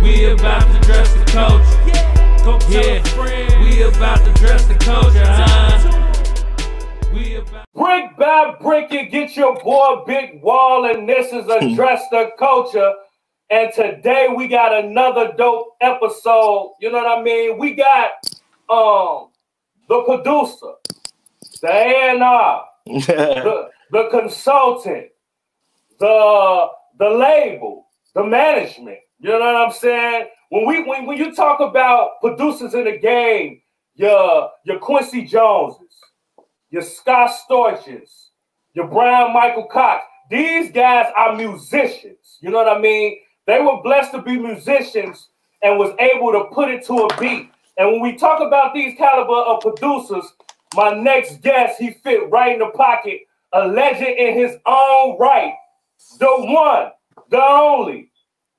We about to dress the culture. Yeah, we about to dress the culture, huh? We about Brick by brick, you get your boy Big Wall, and this is Address the Culture. And today we got another dope episode. You know what I mean? We got the producer, the A&R, the consultant, the label, the management. You know what I'm saying? When you talk about producers in the game, your Quincy Joneses, your Scott Storches, your Brian Michael Cox, these guys are musicians. You know what I mean? They were blessed to be musicians and was able to put it to a beat. And when we talk about these caliber of producers, my next guest, he fit right in the pocket, a legend in his own right, the one, the only,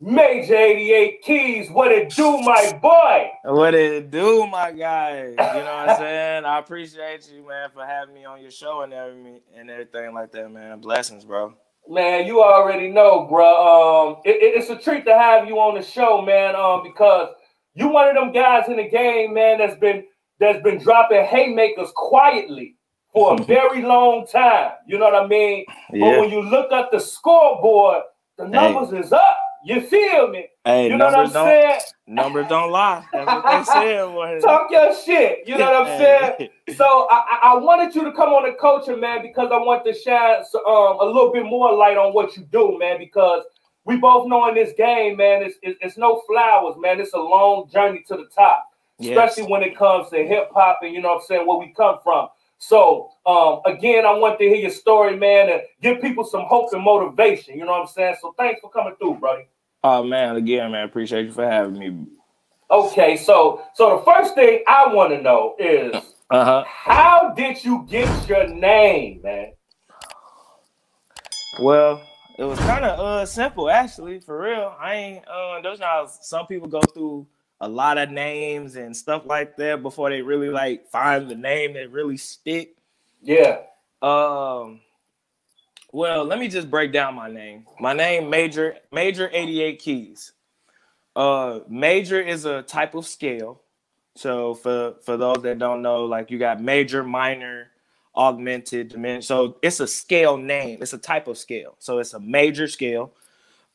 Major 88 Keys. What it do, my boy? What it do, my guys? You know what I'm saying? I appreciate you, man, for having me on your show and everything like that, man. Blessings, bro. Man, you already know, bro. It's a treat to have you on the show, man. Because you one of them guys in the game, man, that's been dropping haymakers quietly for a very long time. You know what I mean? Yeah. But when you look at the scoreboard, the numbers is up. You feel me? Hey, you know what I'm saying? Numbers don't lie. That's what they said. Talk your shit. You know what I'm saying? So I wanted you to come on the culture, man, because I want to shine a little bit more light on what you do, man, because we both know in this game, man, it's no flowers, man. It's a long journey to the top, especially when it comes to hip hop and, you know what I'm saying, where we come from. So, again, I want to hear your story, man, and give people some hope and motivation. You know what I'm saying? So thanks for coming through, buddy. Oh, man, again, man, appreciate you for having me. Okay, so the first thing I want to know is, how did you get your name, man? Well, it was kind of simple, actually, for real. I ain't, those now some people go through a lot of names and stuff like that before they really like find the name that really stick. Yeah. Well, let me just break down my name. My name, Major 88 Keys. Major is a type of scale. So for those that don't know, like you got major, minor, augmented, diminished. So it's a scale name. It's a type of scale. So it's a major scale.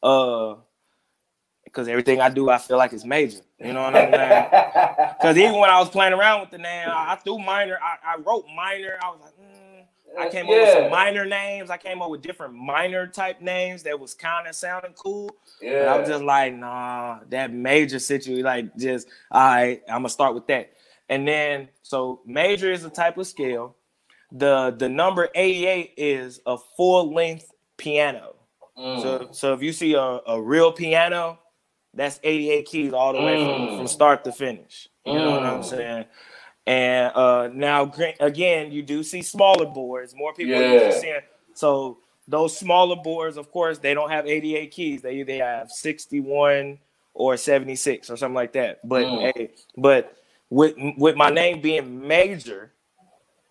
Because everything I do, I feel like it's major. You know what I'm saying? Because even when I was playing around with the name, I threw minor. I wrote minor. I was like, I came up with some minor names. I came up with different minor type names that was kind of sounding cool. Yeah. And I was just like, nah, that major situation, like just, all right, I'm going to start with that. And then, so major is a type of scale. The number 88 is a full-length piano. So if you see a real piano, that's 88 keys all the way from start to finish. You know what I'm saying? And now, again, you do see smaller boards. More people are seeing. So those smaller boards, of course, they don't have 88 keys. They either have 61 or 76 or something like that. But but with my name being Major,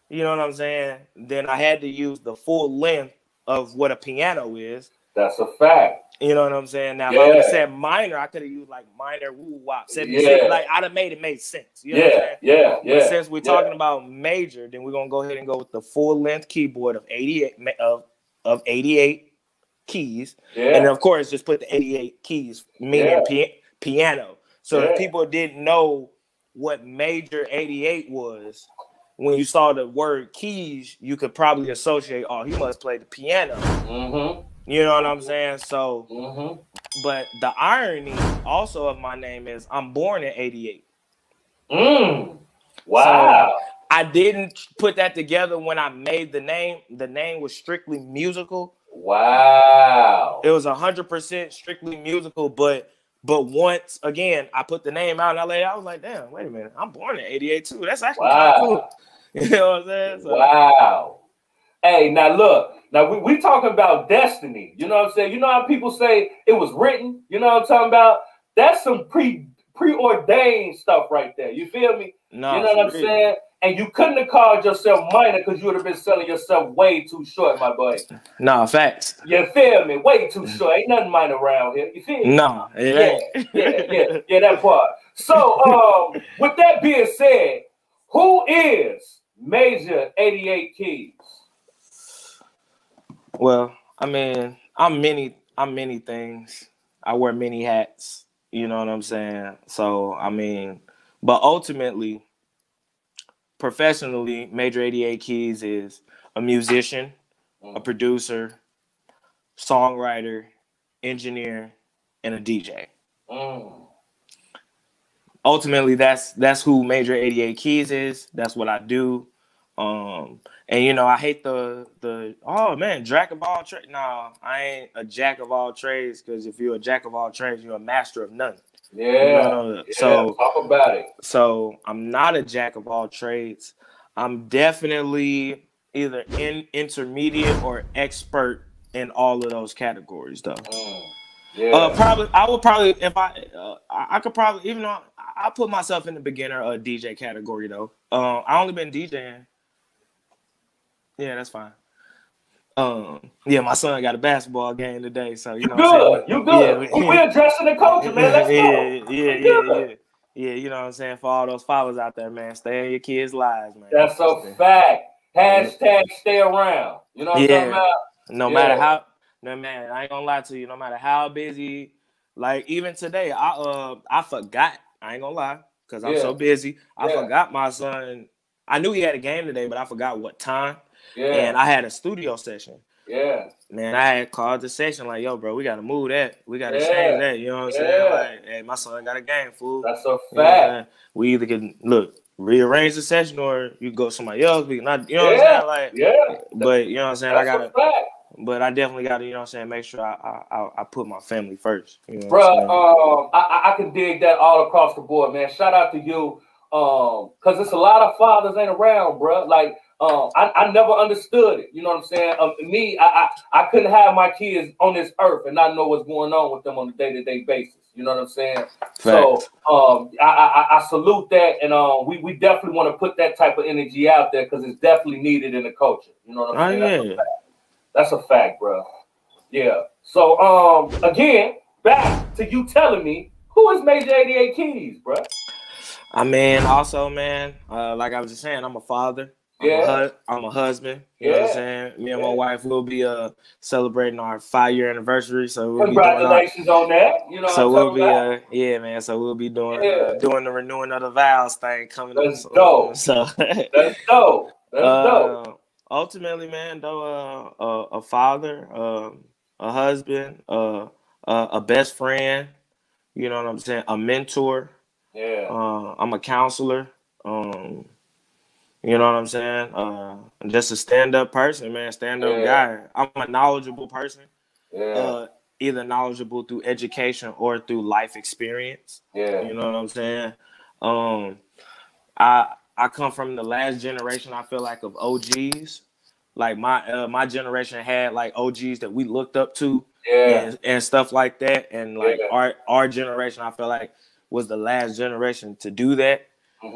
you know what I'm saying? Then I had to use the full length of what a piano is. That's a fact. You know what I'm saying? Now, if I would have said minor, I could have used like minor woo wop 76. Like I'd have made it made sense. You know what I'm saying? But since we're talking about major, then we're gonna go ahead and go with the full length keyboard of 88 of 88 keys, and then of course just put the 88 keys meaning piano. So if people didn't know what major 88 was, when you saw the word keys, you could probably associate, oh, he must play the piano. You know what I'm saying? So, but the irony also of my name is I'm born in 88. Wow. So I didn't put that together when I made the name. The name was strictly musical. Wow. It was 100% strictly musical, but once again, I put the name out and I was like, damn, wait a minute. I'm born in 88 too. That's actually kind of cool. You know what I'm saying? So, wow. Hey, now look. Now, we talking about destiny. You know what I'm saying? You know how people say it was written? You know what I'm talking about? That's some preordained stuff right there. You feel me? No, you know what I'm saying? and you couldn't have called yourself minor because you would have been selling yourself way too short, my boy. No, facts. You feel me? Way too short. Ain't nothing minor around here. You feel me? No, it ain't. Yeah, that part. So, with that being said, who is Major 88 Keys? Well, I mean, I'm many things. I wear many hats. You know what I'm saying? So, I mean, but ultimately, professionally, Major 88 Keys is a musician, a producer, songwriter, engineer, and a DJ. Ultimately, that's who Major 88 Keys is. That's what I do. And you know, I hate the oh man, jack of all trades. No, I ain't a jack of all trades, because if you're a jack of all trades, you're a master of none. Yeah. You know, so talk about it. So I'm not a jack of all trades. I'm definitely either intermediate or expert in all of those categories, though. I would probably, if I could probably, even though I put myself in the beginner DJ category, though. I only been DJing. Yeah, that's fine. Yeah, my son got a basketball game today, so you know. You good. Yeah, we're addressing the culture, man. Let's go. Yeah. You know what I'm saying? For all those fathers out there, man, stay in your kids' lives, man. That's a fact. Hashtag stay around. You know what I'm talking about? No matter how. No, man, I ain't gonna lie to you. No matter how busy, like even today, I forgot. I ain't gonna lie, because I'm so busy. I forgot my son. I knew he had a game today, but I forgot what time. And I had a studio session. Man, I had called the session like, yo, bro, we gotta move that. We gotta change that. You know what I'm saying? Like, hey, my son got a game, fool. That's a fact. We either can rearrange the session, or you go somebody else. We not, you know what I'm saying? Like, but you know what I'm saying? That's a fact. But I definitely got to, you know what I'm saying, make sure I put my family first. You know bro, I can dig that all across the board, man. Shout out to you. Because it's a lot of fathers ain't around, bro. Like, I never understood it. You know what I'm saying? Me, I couldn't have my kids on this earth and not know what's going on with them on a day-to-day basis. You know what I'm saying? Fact. So I salute that, and we definitely want to put that type of energy out there, because it's definitely needed in the culture. You know what I'm saying? That's a fact, bro. Yeah. So again, back to you telling me, who is Major 88 Keys, bro? I mean, also, man, like I was just saying, I'm a father. I'm a husband. You know what I'm saying? Me and my wife will be celebrating our 5-year anniversary. So we'll congratulations on that. You know. So we'll be man. So we'll be doing the renewing of the vows thing coming up. That's dope. So that's dope. That's dope. Ultimately, man, though, a father, a husband, a best friend. You know what I'm saying? A mentor. I'm a counselor. You know what I'm saying? Just a stand-up person, man. Stand-up guy. I'm a knowledgeable person. Either knowledgeable through education or through life experience. You know what I'm saying? I come from the last generation, I feel like, of OGs. Like my generation had like OGs that we looked up to and stuff like that. And like our generation, I feel like, was the last generation to do that.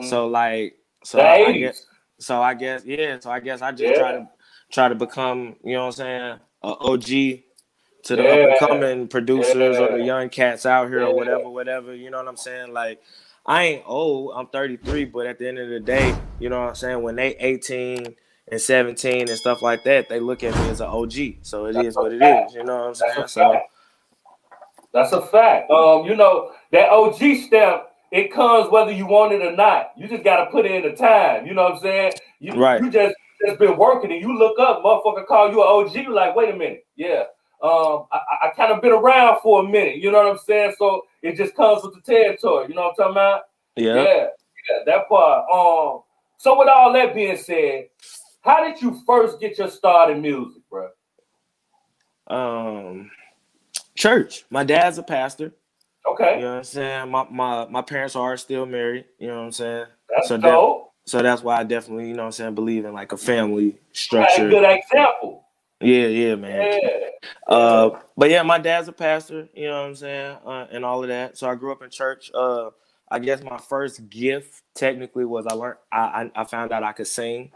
So I guess I just try to become, you know what I'm saying, a OG to the up and coming producers or the young cats out here or whatever. You know what I'm saying? Like, I ain't old. I'm 33, but at the end of the day, you know what I'm saying, when they 18 and 17 and stuff like that, they look at me as an OG. So it is what it is. You know what I'm saying? So that's a fact. You know, that OG stamp, it comes whether you want it or not. You just got to put in the time. You know what I'm saying? You just been working, and you look up, motherfucker call you an OG, you like, wait a minute. I kind of been around for a minute. You know what I'm saying? So it just comes with the territory. You know what I'm talking about? Yeah, that part. So with all that being said, how did you first get your start in music, bro? Church. My dad's a pastor. Okay. You know what I'm saying? My parents are still married. You know what I'm saying? That's dope. So that's why I definitely, you know what I'm saying, believe in like a family structure. That's a good example. Yeah, man. But yeah, my dad's a pastor, you know what I'm saying, and all of that. So I grew up in church. I guess my first gift technically was I found out I could sing.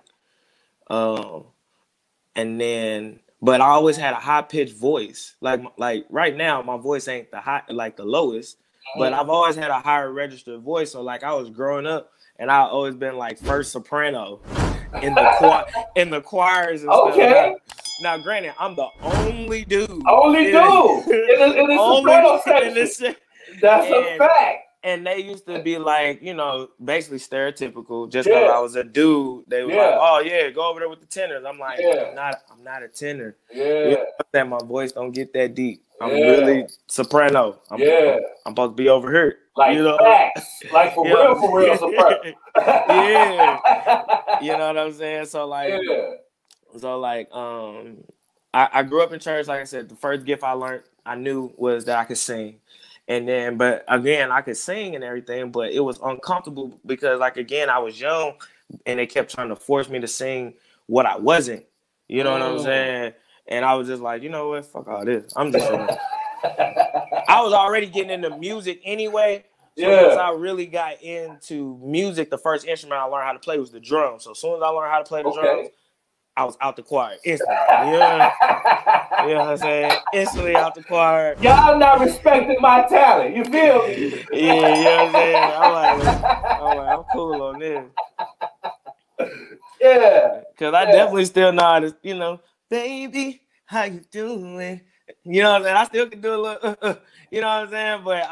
And then, but I always had a high pitched voice. Like right now, my voice ain't the lowest, but I've always had a higher registered voice. So like I was growing up, and I always been like first soprano in the choirs and stuff. Now, granted, I'm the only dude. In the soprano section. That's a fact. And they used to be like, you know, basically stereotypical. Just because I was a dude, they were like, "Oh yeah, go over there with the tenors." I'm like, I'm not a tenor. You know that my voice don't get that deep. I'm really soprano. I'm supposed to be over here. Like, you know, facts. Like for real soprano. You know what I'm saying? So like, I grew up in church. Like I said, the first gift I knew was that I could sing. And then, but again, I could sing and everything, but it was uncomfortable because, like, again, I was young and they kept trying to force me to sing what I wasn't. You know what I'm saying? And I was just like, you know what? Fuck all this. I'm just I was already getting into music anyway. So once I really got into music, the first instrument I learned how to play was the drums. So as soon as I learned how to play the drums, I was out the choir instantly. You know what I'm saying? Instantly out the choir. Y'all not respecting my talent. You feel me? Yeah, you know what I'm saying? I'm like, I'm cool on this. Yeah. Because I definitely still know how to, you know, baby, how you doing? You know what I'm saying? I still can do a little, you know what I'm saying? But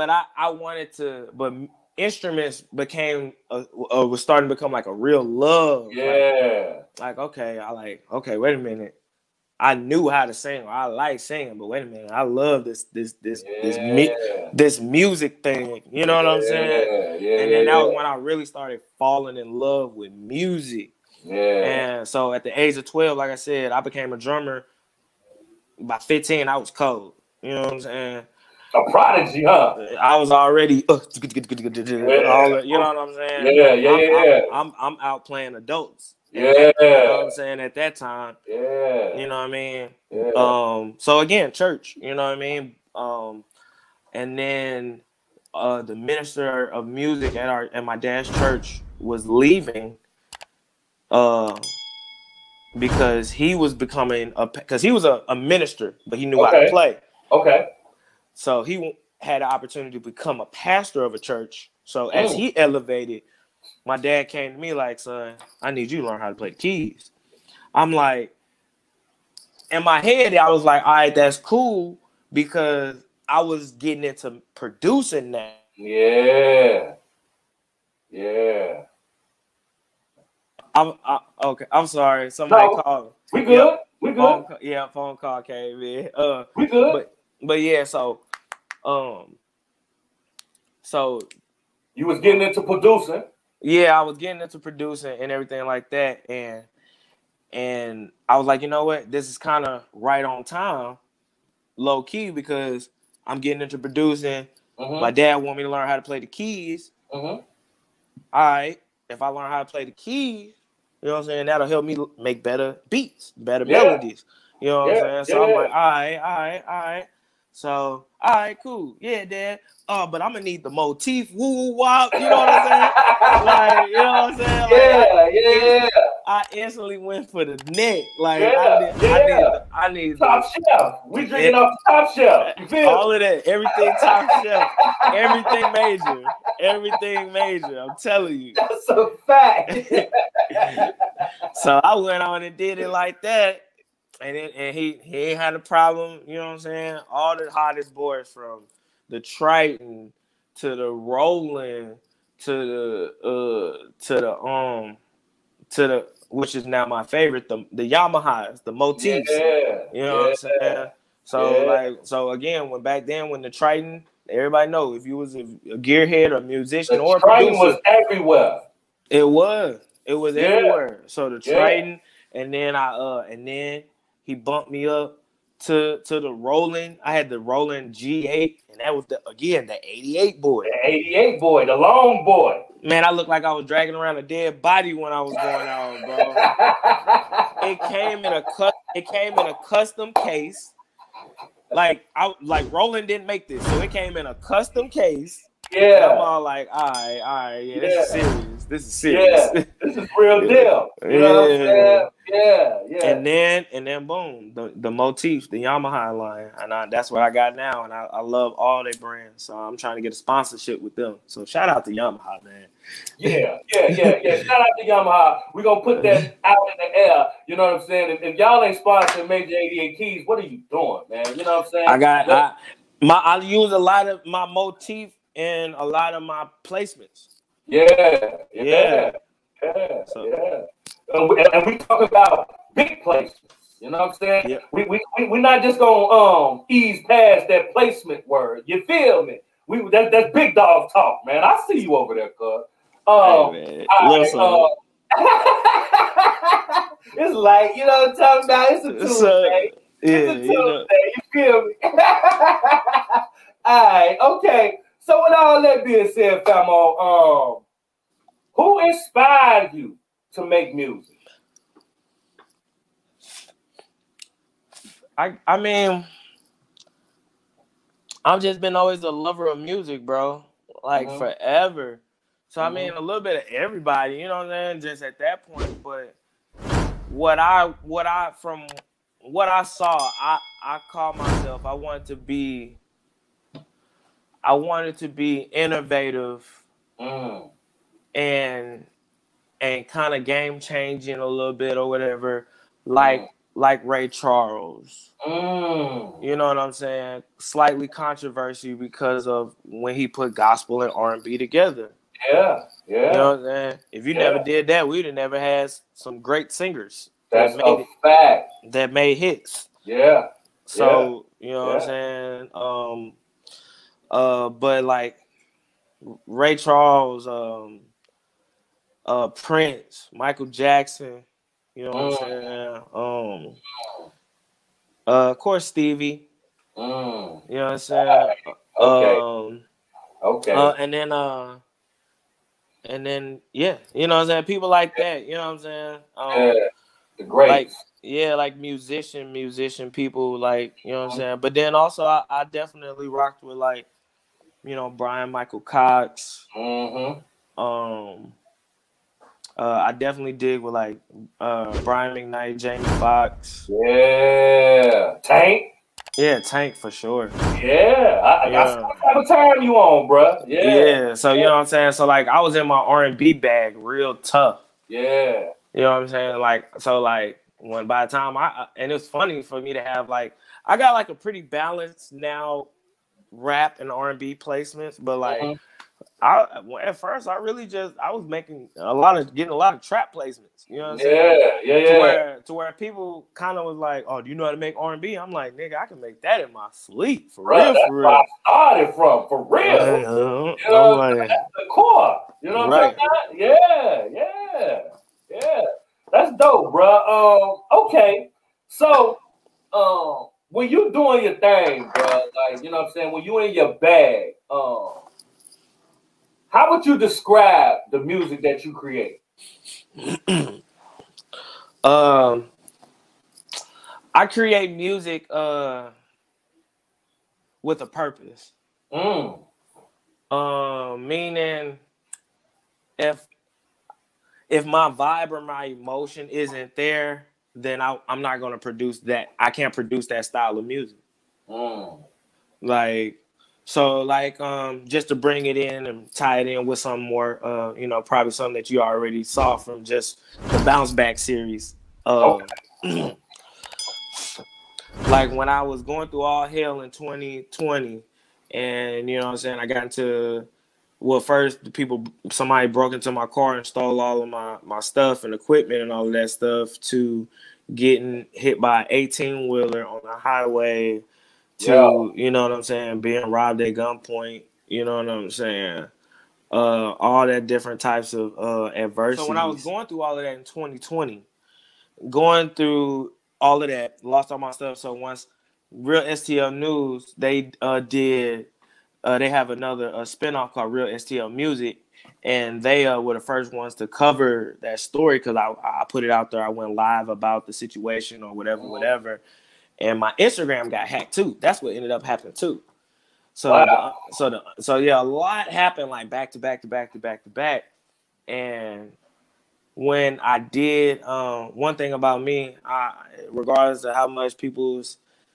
I wanted to, but instruments became was starting to become like a real love. Like okay, wait a minute. I knew how to sing, or I like singing, but wait a minute, I love this music thing. You know what I'm saying? And then that was when I really started falling in love with music. And so at the age of 12, like I said, I became a drummer. By 15, I was cold. You know what I'm saying? A prodigy, huh? I was already, you know what I'm saying? I'm out playing adults. You know what I'm saying? At that time. You know what I mean? So again, church, you know what I mean? And then the minister of music at my dad's church was leaving because he was becoming because he was a minister, but he knew how to play. So he had an opportunity to become a pastor of a church. So as he elevated, my dad came to me like, son, I need you to learn how to play the keys. I'm like, in my head, I was like, all right, that's cool, because I was getting into producing that. Okay, I'm sorry. Somebody called. We good. We good. Phone call came in. We good. But yeah, so you was getting into producing. Yeah, I was getting into producing and everything like that, and I was like, you know what, this is kind of right on time, low key, because I'm getting into producing. My dad want me to learn how to play the keys. All right, if I learn how to play the keys, you know what I'm saying, that'll help me make better beats, better melodies. You know what I'm saying? So I'm like, all right. So, all right, cool. Yeah, Dad. But I'm gonna need the motif, woo wop. You know what I'm saying? Like, you know what I'm saying? Like, I instantly went for the neck. Like, I need top shelf. We drinking off the top shelf. You feel all of that? Everything top shelf. Everything major. I'm telling you. That's a fact. So I went on and did it like that. And he ain't had a problem, you know what I'm saying? All the hottest boys, from the Triton to the Roland to the which is now my favorite, the Yamahas, the motifs. You know what I'm saying? So so again, when the Triton, everybody know, if you was a gearhead or a musician or a Triton producer, was everywhere. It was everywhere. So the Triton, and then he bumped me up to the Roland. I had the Roland G8, and that was the 88 boy. The 88 boy, the long boy. Man, I looked like I was dragging around a dead body when I was going out, bro. It came in a custom case. like Roland didn't make this, so it came in a custom case. Yeah. I'm all like, all right, yeah, this is serious. This is Yeah, serious. this is real deal. You know what I'm saying? Yeah. And then boom, the motif, the Yamaha line, and that's what I got now, and I love all their brands. So I'm trying to get a sponsorship with them. So shout out to Yamaha, man. Yeah. Shout out to Yamaha. We're gonna put that out in the air. You know what I'm saying? If y'all ain't sponsoring Major 88 Keys, what are you doing, man? You know what I'm saying? I use a lot of my motif in a lot of my placements. Yeah. And we talk about big placements. You know what I'm saying? Yeah. We're not just gonna ease past that placement word. You feel me? That's big dog talk, man. I see you over there, cuz. Hey, it's like, you know what I'm talking about? It's a Tuesday. It's a Tuesday. You feel me? All right, okay. So with all that being said, famo, who inspired you to make music? I mean, I've just been always a lover of music, bro. Like forever. So I mean, a little bit of everybody, you know what I'm saying? Just at that point, but from what I saw, I called myself. I wanted to be innovative and kind of game changing a little bit or whatever, like Ray Charles. You know what I'm saying? Slightly controversy because of when he put gospel and R&B together. Yeah. You know what I'm saying? If you never did that, we'd have never had some great singers. That's a fact. That made hits. Yeah. So, you know what I'm saying? But like Ray Charles, Prince, Michael Jackson, you know what I'm saying? Of course, Stevie. You know what I'm saying? Okay. And then, yeah, you know what I'm saying? People like that, you know what I'm saying? The greats. Like musician people, like, you know what I'm saying? But then also, I definitely rocked with, like, you know, Brian Michael Cox. I definitely dig with, like, Brian McKnight, Jamie Foxx. Yeah. Tank. Yeah, Tank for sure. Yeah. I see what type of time you on, bro. Yeah. So, you know what I'm saying? So, like, I was in my R&B bag real tough. Yeah. You know what I'm saying? Like, so, like, when by the time and it's funny for me to have, like, I got, like, a pretty balanced now rap and R&B placements, but, like, at first I was getting a lot of trap placements. You know what I'm saying? Yeah. To where people kind of was like, "Oh, do you know how to make R&B?" I'm like, "Nigga, I can make that in my sleep for real." That's where I started from, for real. You know, that's the core. You know what I'm talking about? Yeah. That's dope, bro. Okay, so when you doing your thing, bro, like, you know what I'm saying, when you in your bag, how would you describe the music that you create? I create music with a purpose. Meaning if my vibe or my emotion isn't there, then I'm not gonna produce that. I can't produce that style of music. Just to bring it in and tie it in with some more, you know, probably something that you already saw from just the Bounce Back series. Like when I was going through all hell in 2020, and you know what I'm saying, I got into, well, first somebody broke into my car and stole all of my stuff and equipment and all of that stuff, to getting hit by an 18-wheeler on the highway, to, you know what I'm saying, being robbed at gunpoint, you know what I'm saying, all that different types of adversity. So when I was going through all of that in 2020, going through all of that, lost all my stuff. So once Real STL News, they have another spinoff called Real STL Music, and they were the first ones to cover that story because I put it out there. I went live about the situation or whatever. and my Instagram got hacked too. That's what ended up happening too. So, wow. so yeah, a lot happened like back to back to back to back to back. And when I did, one thing about me, regardless of how much people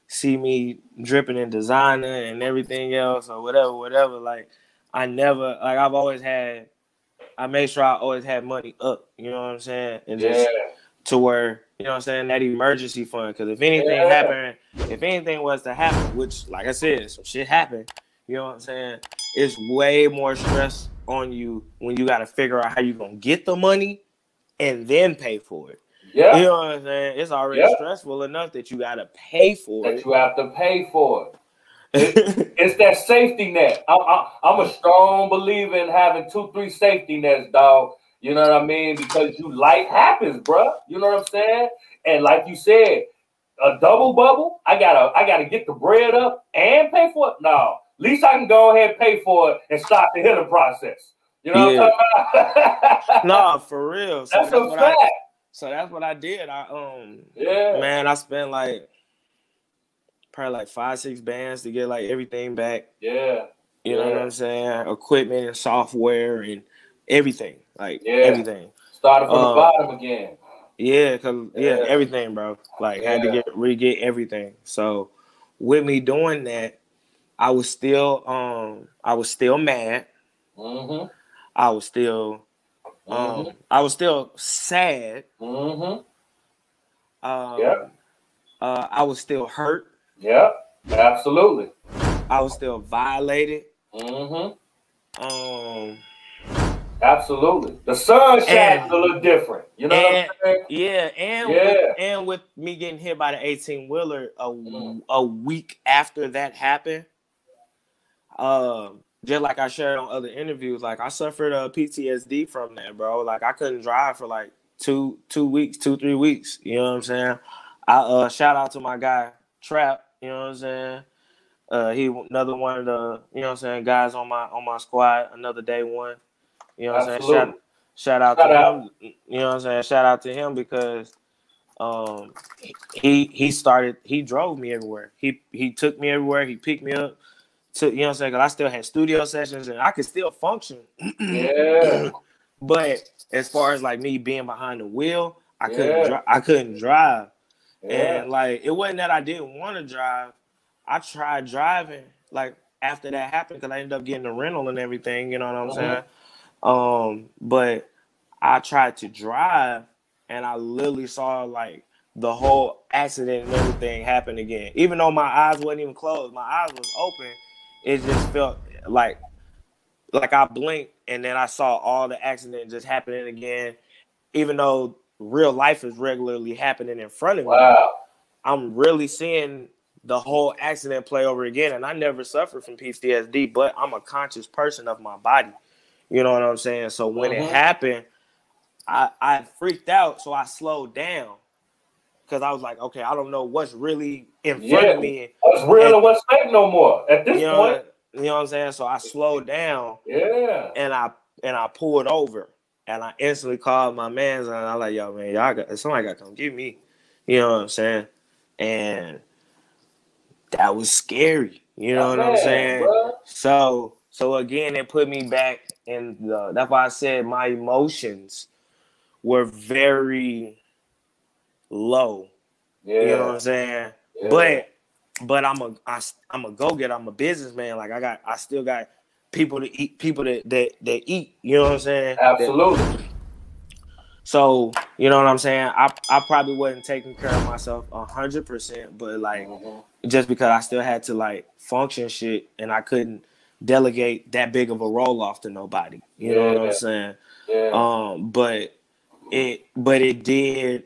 see me dripping in designer and everything else or whatever, like I never, like I've always had, I made sure I always had money up, you know what I'm saying? And just to where, you know what I'm saying, that emergency fund. Because if anything happened, if anything was to happen, which, like I said, some shit happened, you know what I'm saying? It's way more stress on you when you got to figure out how you going to get the money and then pay for it. Yeah. You know what I'm saying? It's already stressful enough that you got to pay for it. That you have to pay for it. It's that safety net. I'm a strong believer in having 2-3 safety nets, dog. You know what I mean? Because life happens, bro. You know what I'm saying? And like you said, a double bubble. I gotta get the bread up and pay for it. No, at least I can go ahead and pay for it and start the healing process. You know what I'm talking about? No, for real. So that's a fact. So that's what I did. Man, I spent like probably like 5-6 bands to get like everything back. Yeah. You know what I'm saying? Equipment and software and everything. Like everything. Started from the bottom again. Yeah, cause everything, bro. Like had to get everything. So with me doing that, I was still mad. Mm-hmm. I was still sad. Mm-hmm. I was still hurt. Yeah, absolutely. I was still violated. Mm-hmm. Absolutely. The sun shines a little different. You know what I'm saying? Yeah, and with me getting hit by the 18-wheeler a week after that happened, just like I shared on other interviews, like I suffered PTSD from that, bro. Like I couldn't drive for like 3 weeks. You know what I'm saying? I shout out to my guy Trap. You know what I'm saying? He another one of the, you know what I'm saying, guys on my squad, another day one. You know what I'm saying? Shout out to him. You know what I'm saying? Shout out to him because he drove me everywhere. He took me everywhere. He picked me up. You know what I'm saying? Because I still had studio sessions and I could still function. Yeah. But as far as like me being behind the wheel, I couldn't drive. Yeah. And like it wasn't that I didn't want to drive. I tried driving like after that happened because I ended up getting a rental and everything. You know what I'm saying? But I tried to drive and I literally saw like the whole accident and everything happen again. Even though my eyes wasn't even closed, my eyes was open. It just felt like I blinked and then I saw all the accident just happening again. Even though real life is regularly happening in front of me, I'm really seeing the whole accident play over again. And I never suffered from PTSD, but I'm a conscious person of my body. You know what I'm saying? So when it happened, I freaked out. So I slowed down because I was like, okay, I don't know what's really in front of me. What's real and what's fake no more at this point. You know what I'm saying? So I slowed down. Yeah. And I pulled over. And I instantly called my mans and I was like, yo, man, somebody got to come get me. You know what I'm saying? And that was scary. You know what I'm saying? Bro. So again, it put me back in that's why I said my emotions were very low. Yeah. You know what I'm saying? Yeah. But I'm a go-getter. I'm a businessman. Like I still got people to eat, people that eat. You know what I'm saying? Absolutely. So you know what I'm saying? I probably wasn't taking care of myself 100%, but like just because I still had to like function shit and I couldn't delegate that big of a roll off to nobody. You know what I'm saying? Yeah. But it did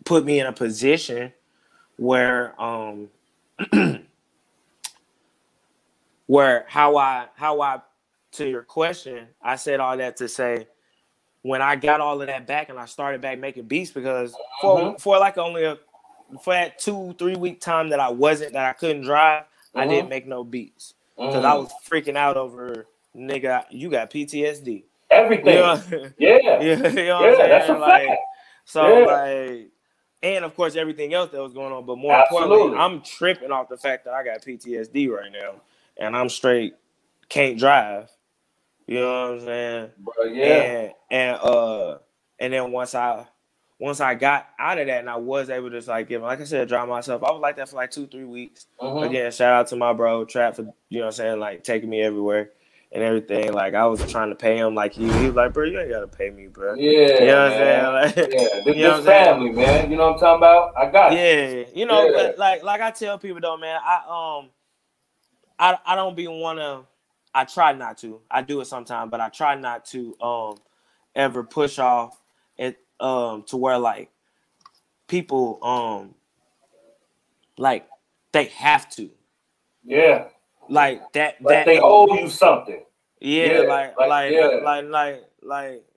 put me in a position where where how I to your question, I said all that to say when I got all of that back and I started back making beats because for like for that 2-3 week time that I couldn't drive, I didn't make no beats because I was freaking out over nigga. You got PTSD. Everything. You know? Yeah. You know what I'm saying? That's a fact. So like and of course everything else that was going on. But more Absolutely. importantly, I'm tripping off the fact that I got PTSD right now, and I'm straight can't drive. You know what I'm saying? Bro, yeah. And then once I got out of that and I was able to like I said, drive myself, I was like that for like 2-3 weeks. Again, shout out to my bro Trap for, you know what I'm saying, like taking me everywhere and everything. Like I was trying to pay him, like he was like, bro, you ain't gotta pay me, bro. Yeah, you know what I'm saying? Like, yeah, this, you know this family, man. You know what I'm talking about? I got it. Yeah, you know, but like I tell people though, man, I don't be wanna. I try not to. I do it sometimes, but I try not to ever push off it to where like people like they have to. Yeah. Like that they owe you something. Yeah, like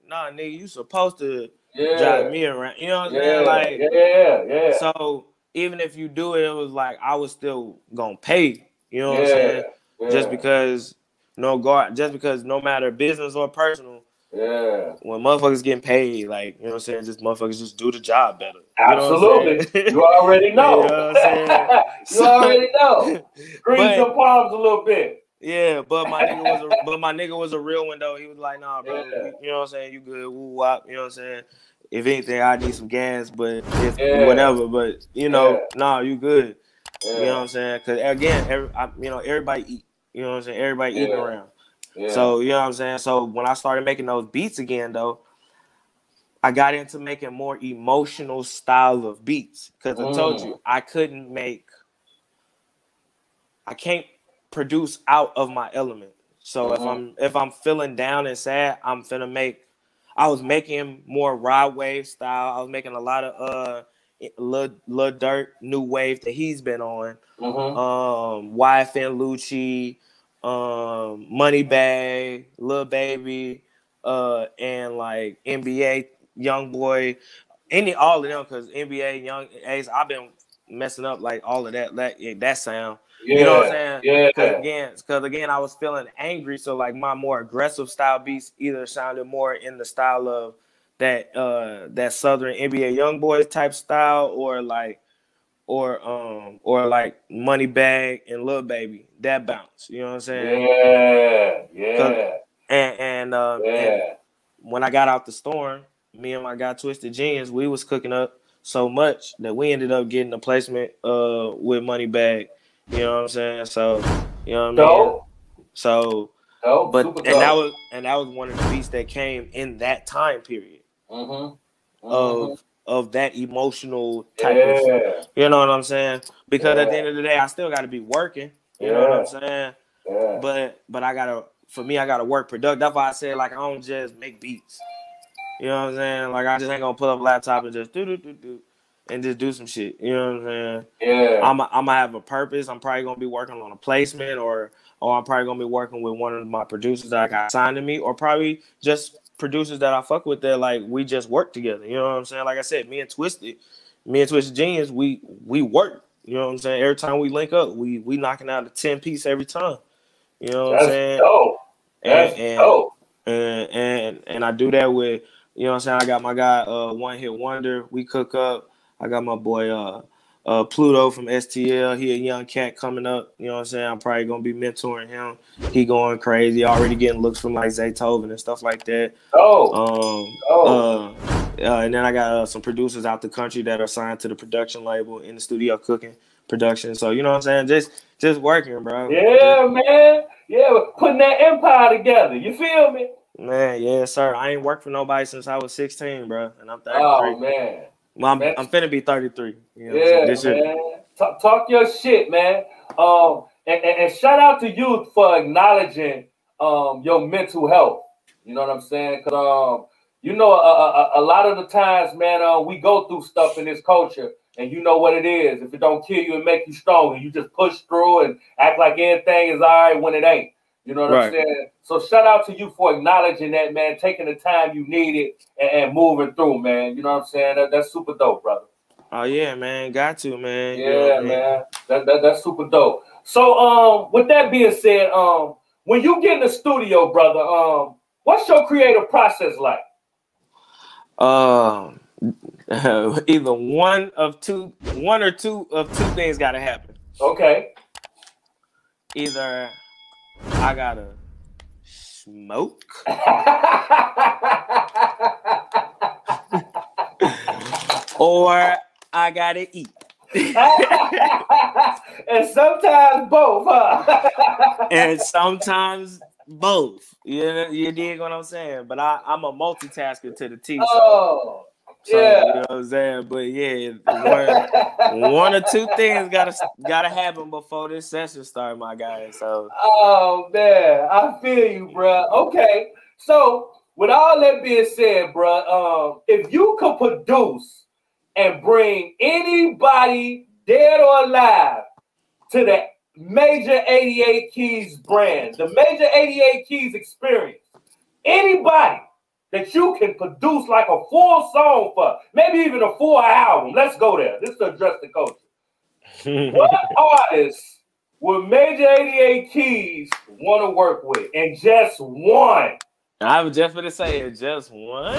nah, nigga, you supposed to drive me around. You know what I'm saying? Like yeah. So even if you do it, it was like I was still gonna pay. You know what I'm saying? Yeah. Just because no matter business or personal, when motherfuckers getting paid, like, you know what I'm saying, just motherfuckers just do the job better. Absolutely. You already know. You know what I'm saying? You already know. Grease your palms a little bit. Yeah, but my nigga was a real one though. He was like, nah, bro, you know what I'm saying, you good, woo wop, you know what I'm saying? If anything, I need some gas, but whatever, but you know, nah, you good. You know what I'm saying? Because again, everybody eat. You know what I'm saying? Everybody eating around. So, you know what I'm saying? So when I started making those beats again, though, I got into making more emotional style of beats. Because I told you, I can't produce out of my element. So if I'm feeling down and sad, I was making more raw wave style. I was making a lot of Lil Durk new wave that he's been on. YFN Lucci, Moneybag, Lil Baby, and like NBA Youngboy, all of them, because NBA Young Ace, I've been messing up like all of that sound. You know what I'm saying? Because again, I was feeling angry, so like my more aggressive style beats either sounded more in the style of that Southern NBA Youngboy type style, or like Moneybag and Lil Baby, that bounce. You know what I'm saying? And when I got out the storm, me and my guy Twisted Genius, we was cooking up so much that we ended up getting a placement with Moneybag. You know what I'm saying? So, you know what I mean? So, but that was one of the beats that came in that time period of that emotional type of, you know what I'm saying? Because at the end of the day, I still got to be working. You know what I'm saying? But I gotta work productive. That's why I said, like, I don't just make beats. You know what I'm saying? Like, I just ain't gonna pull up a laptop and just do and just do some shit. You know what I'm saying? I'm gonna have a purpose. I'm probably gonna be working on a placement, or I'm probably gonna be working with one of my producers that I got signed to me, or probably just producers that I fuck with that, like, we just work together. You know what I'm saying? Like I said, me and Twisted Genius, we work. You know what I'm saying? Every time we link up, we knocking out a 10-piece every time. You know what I'm saying? Dope. That's dope. And I do that with, you know what I'm saying, I got my guy One Hit Wonder. We cook up. I got my boy Pluto from STL. He a young cat coming up. You know what I'm saying? I'm probably gonna be mentoring him. He going crazy. Already getting looks from like Zaytoven and stuff like that. And then I got some producers out the country that are signed to the production label, in the studio cooking production. So, you know what I'm saying? Just working, bro. Yeah, man. Yeah, putting that empire together. You feel me? Man, yes, sir. I ain't worked for nobody since I was 16, bro. And I'm 33. Oh, man. I'm finna be 33. You know, this man. Year. Talk your shit, man. And shout out to you for acknowledging your mental health. You know what I'm saying? Because you know, a lot of the times, man, we go through stuff in this culture, and you know what it is. If it don't kill you and make you stronger, you just push through and act like everything is all right when it ain't. You know what I'm saying? So shout out to you for acknowledging that, man, taking the time you needed and moving through, man. You know what I'm saying? That's super dope, brother. Oh, yeah, man. Got to, man. Yeah, man. That's super dope. So, with that being said, when you get in the studio, brother, what's your creative process like? Either one or two of two things gotta happen. Okay. Either I gotta smoke, or I gotta eat. And sometimes both, huh? And sometimes both. You dig what I'm saying? But I'm a multitasker to the T. So yeah. you know what I'm saying? But yeah, one or two things gotta happen before this session start, my guy. So oh man, I feel you, bro. Okay. So with all that being said, bro, if you could produce and bring anybody dead or alive to the Major 88 Keys brand, the Major 88 Keys experience, anybody that you can produce like a full song for, maybe even a full album. Let's go there. This is to address the culture. What artists would Major 88 Keys want to work with? And just one. I was just gonna say just one.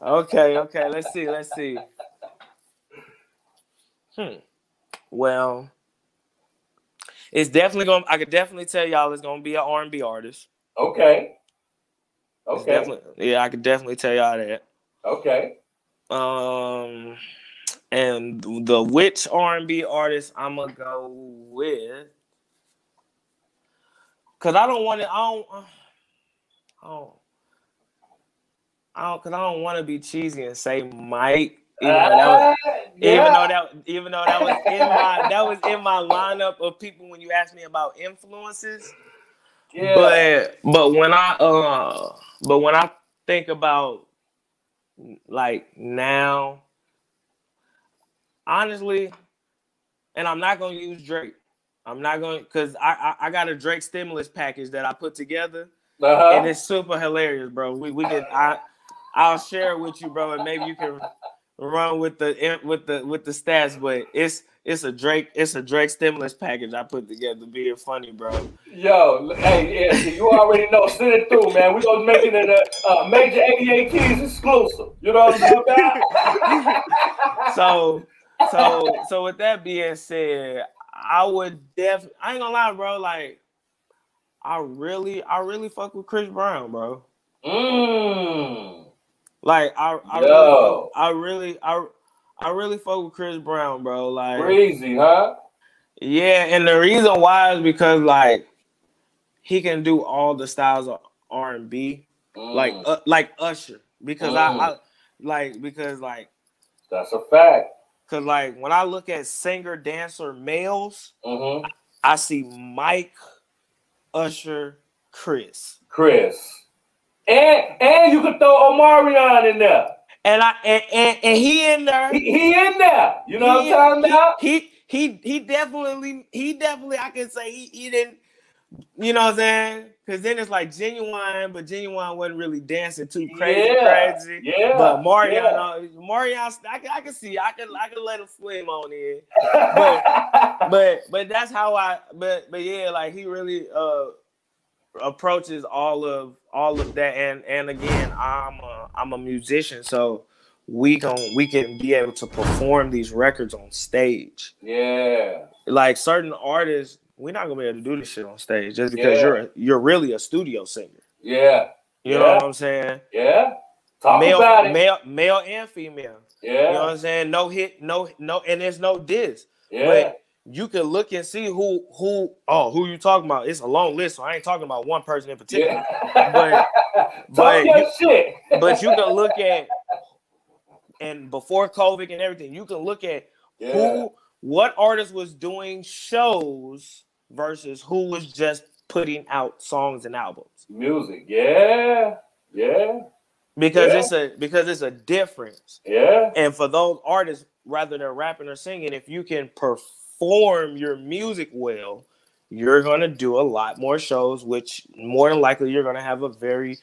Okay. Let's see. Well, it's definitely gonna. I could definitely tell y'all it's gonna be an R&B artist. Okay. Yeah, I could definitely tell y'all that. Okay. And the which R&B artist I'm gonna go with? Cause I don't want to. Cause I don't want to be cheesy and say Mike. Even though that was in my lineup of people when you asked me about influences. Yeah. But when I think about like now, honestly, and I'm not gonna use Drake. I'm not going because I got a Drake stimulus package that I put together, and it's super hilarious, bro. We can I'll share it with you, bro, and maybe you can run with the stats. But it's a Drake stimulus package I put together, being funny, bro. Yo, hey, yeah, you already know. Send it through, man. We gonna make it a Major 88 Keys exclusive. You know what I'm saying? So with that being said, I ain't gonna lie, bro. Like, I really fuck with Chris Brown, bro. Like, I really fuck with Chris Brown, bro. Like, crazy, huh? Yeah, and the reason why is because like he can do all the styles of R&B, like Usher. Because because that's a fact. Cause like when I look at singer dancer males, I see Mike, Usher, Chris, and you could throw Omarion in there, and he in there. He in there. You know what I'm talking about? He definitely. I can say he didn't. You know what I'm saying? Because then it's like Genuine, but Genuine wasn't really dancing too crazy. Yeah. But Marion, I can see. I can let him swim on it. But that's how But yeah, like he really approaches all of that. And again, I'm a musician, so we can be able to perform these records on stage. Yeah. Like certain artists, we're not gonna be able to do this shit on stage just because you're really a studio singer. Yeah. You know what I'm saying? Yeah. Talk about it. Male and female. Yeah. You know what I'm saying? No hit, no, and there's no diss. Yeah. But you can look and see who you talking about. It's a long list, so I ain't talking about one person in particular. Yeah. But you can look at, and before COVID and everything, you can look at what artist was doing shows versus who was just putting out songs and albums. Music, yeah. Because it's a difference. Yeah. And for those artists, rather than rapping or singing, if you can perform your music well, you're gonna do a lot more shows, which more than likely you're gonna have a very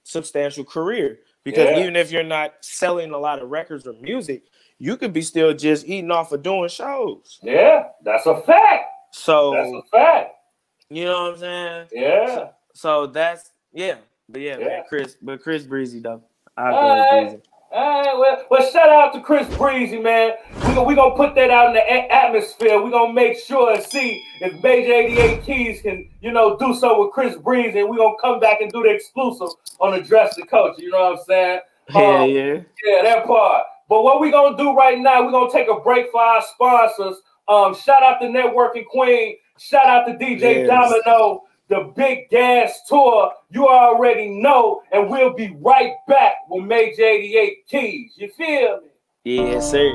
substantial career. Because even if you're not selling a lot of records or music, you could be still just eating off of doing shows. Yeah. That's a fact. So that's a fact. You know what I'm saying? Yeah. So that's But man, Chris Breezy though. I All go with right. Breezy. All right, well, shout out to Chris Breezy, man. We gonna put that out in the atmosphere. We gonna make sure and see if Major 88 Keys can, do something with Chris Breezy, and we gonna come back and do the exclusive on Address the Culture. You know what I'm saying? Yeah, that part. But what we gonna do right now? We gonna take a break for our sponsors. Shout out to Networking Queen. Shout out to DJ Domino. The Big Gas Tour, you already know, and we'll be right back with Major 88 Keys. You feel me? Yes, sir.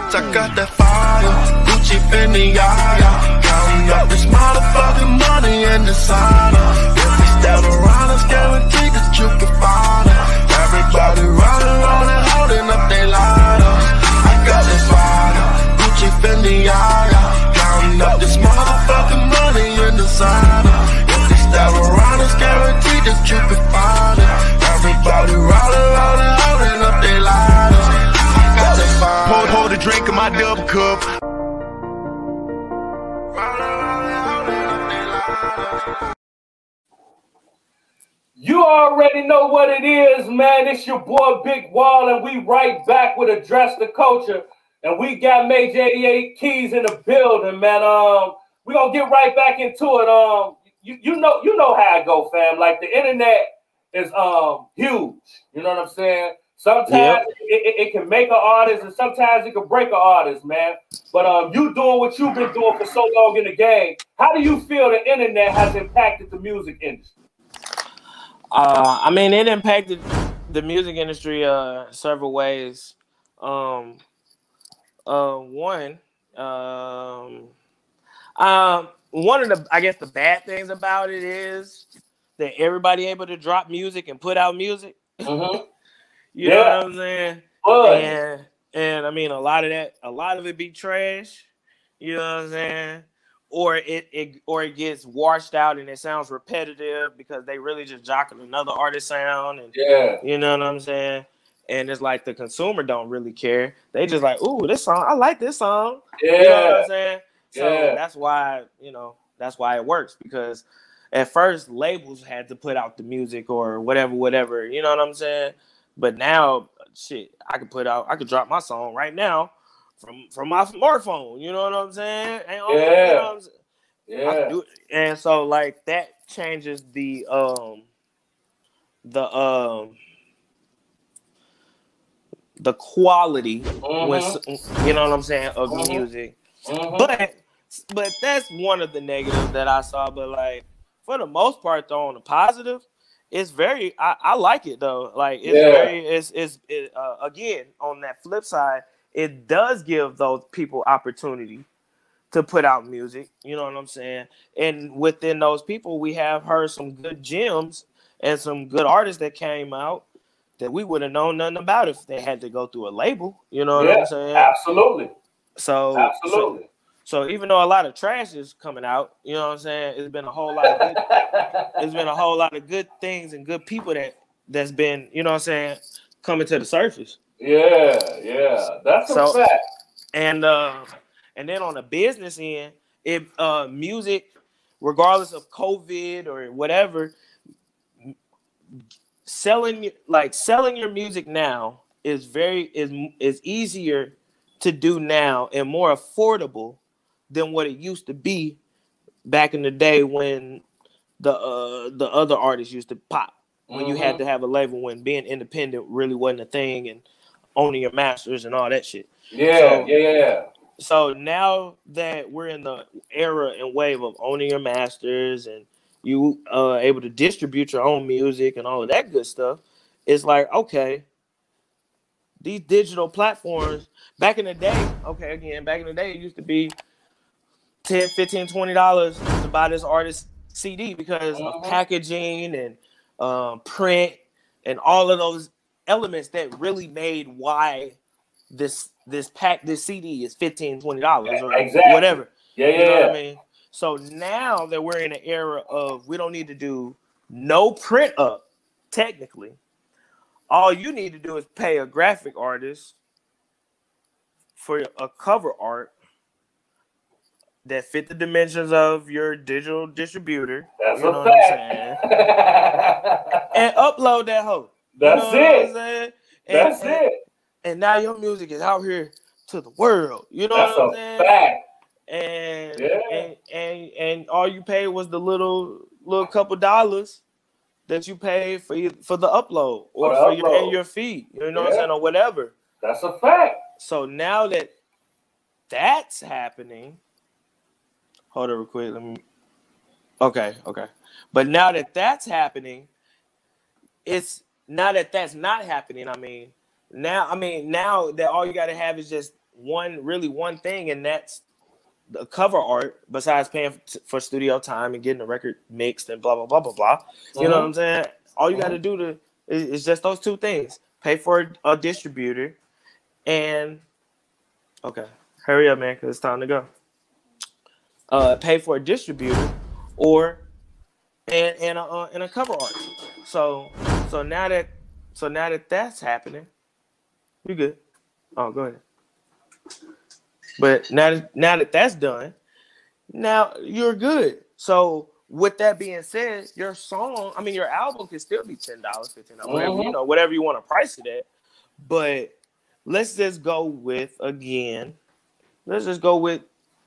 Check out that fire, Gucci Fendi, counting up this motherfucking money and designer. If we step around, it's guaranteed that you can find it. Everybody running around and holding up their lighters. I got that fire, Gucci Fendi, counting up this motherfucking money and designer. If we step around, it's guaranteed that you can find it. Everybody rolling around and holding up their lighters. I got that fire. Pour the drink in my double cup. You already know what it is, man. It's your boy Big Wall, and we right back with Address the Culture. And we got Major 88 Keys in the building, man. We're gonna get right back into it. You know how it go, fam. Like, the internet is huge. You know what I'm saying? Sometimes it can make an artist, and sometimes it can break an artist, man. But you doing what you've been doing for so long in the game. How do you feel the internet has impacted the music industry? I mean, it impacted the music industry several ways. One of the, I guess, the bad things about it is that everybody able to drop music and put out music. Mm-hmm. You know what I'm saying? And I mean, a lot of it be trash. You know what I'm saying? Or it gets washed out and it sounds repetitive because they really just jocking another artist sound. And you know what I'm saying? And it's like the consumer don't really care. They just like, ooh, this song, I like this song. You know what I'm saying? So that's why it works, because at first labels had to put out the music or whatever. You know what I'm saying? But now, shit, I could drop my song right now from my smartphone. You know what I'm saying? And you know what I'm saying? I can do it. And so, like, that changes the quality, when, you know what I'm saying, of music. But that's one of the negatives that I saw. But, like, for the most part, though, on the positive, it's very, I like it though. Like, it's again, on that flip side, it does give those people opportunity to put out music. You know what I'm saying? And within those people, we have heard some good gems and some good artists that came out that we would have known nothing about if they had to go through a label. You know what I'm saying? Absolutely. So even though a lot of trash is coming out, you know what I'm saying, it's been a whole lot of good things and good people that's been, you know what I'm saying, coming to the surface. That's a fact. And then on the business end, music, regardless of COVID or whatever, selling your music now is easier to do now and more affordable than what it used to be back in the day when the other artists used to pop, when you had to have a label, when being independent really wasn't a thing, and owning your masters and all that shit. So now that we're in the era and wave of owning your masters and you able to distribute your own music and all of that good stuff, it's like, okay, these digital platforms, back in the day, it used to be $10, $15, $20 to buy this artist CD because of packaging and print and all of those elements that really made why this CD is $15, $20 or whatever. You know what I mean? So now that we're in an era of, we don't need to do no print up, technically. All you need to do is pay a graphic artist for a cover art that fit the dimensions of your digital distributor. That's you know a what fact. I'm saying? And upload that hoe. That's you know it. What I'm saying? That's it. And now your music is out here to the world. You know That's what I'm a saying? fact. And all you paid was the little couple dollars that you paid for the upload or for your feed. You know what I'm saying? Or whatever. That's a fact. So now that that's happening, hold on real quick. Let me. Okay. But now that that's happening, it's now that that's not happening. Now that all you got to have is just one thing, and that's the cover art. Besides paying for studio time and getting the record mixed and blah blah blah blah blah. You know what I'm saying? All you got to do is just those two things: pay for a distributor, and okay, hurry up, man, because it's time to go. Pay for a distributor, or and a cover art. So now that that's happening, you good. Oh, go ahead. But now that that's done, now you're good. So with that being said, your album can still be $10, $15, whatever you want to price it at. But let's just go with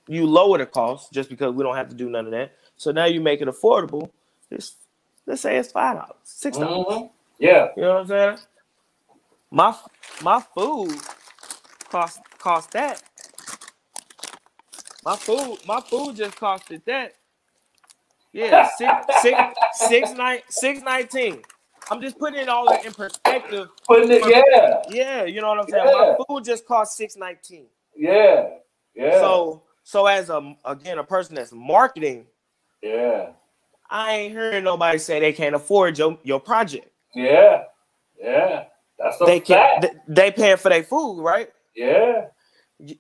you lower the cost just because we don't have to do none of that. So now you make it affordable. Let's say it's $5, $6. Yeah. You know what I'm saying? My food cost that. My food just costed that. Yeah, $6.19. I'm just putting it all in perspective. Yeah, you know what I'm saying? My food just cost $6.19. Yeah. So as a person that's marketing, I ain't hearing nobody say they can't afford your project. Yeah. That's a fact. They paying for their food, right? Yeah.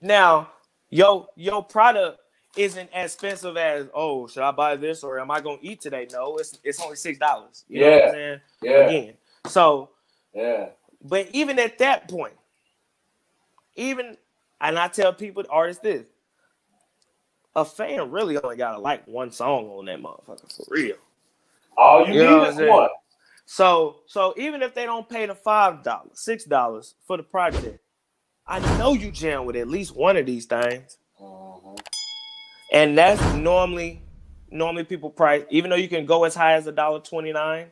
Now, your product isn't as expensive as, oh, should I buy this or am I gonna eat today? No, it's only $6. You know what I'm saying? Yeah. Again. So yeah. But even at that point, and I tell people, artists, this, a fan really only gotta like one song on that motherfucker, for real. All you need is one. So even if they don't pay the $5, $6 for the project, I know you jam with at least one of these things. And that's normally people price, even though you can go as high as $1.29,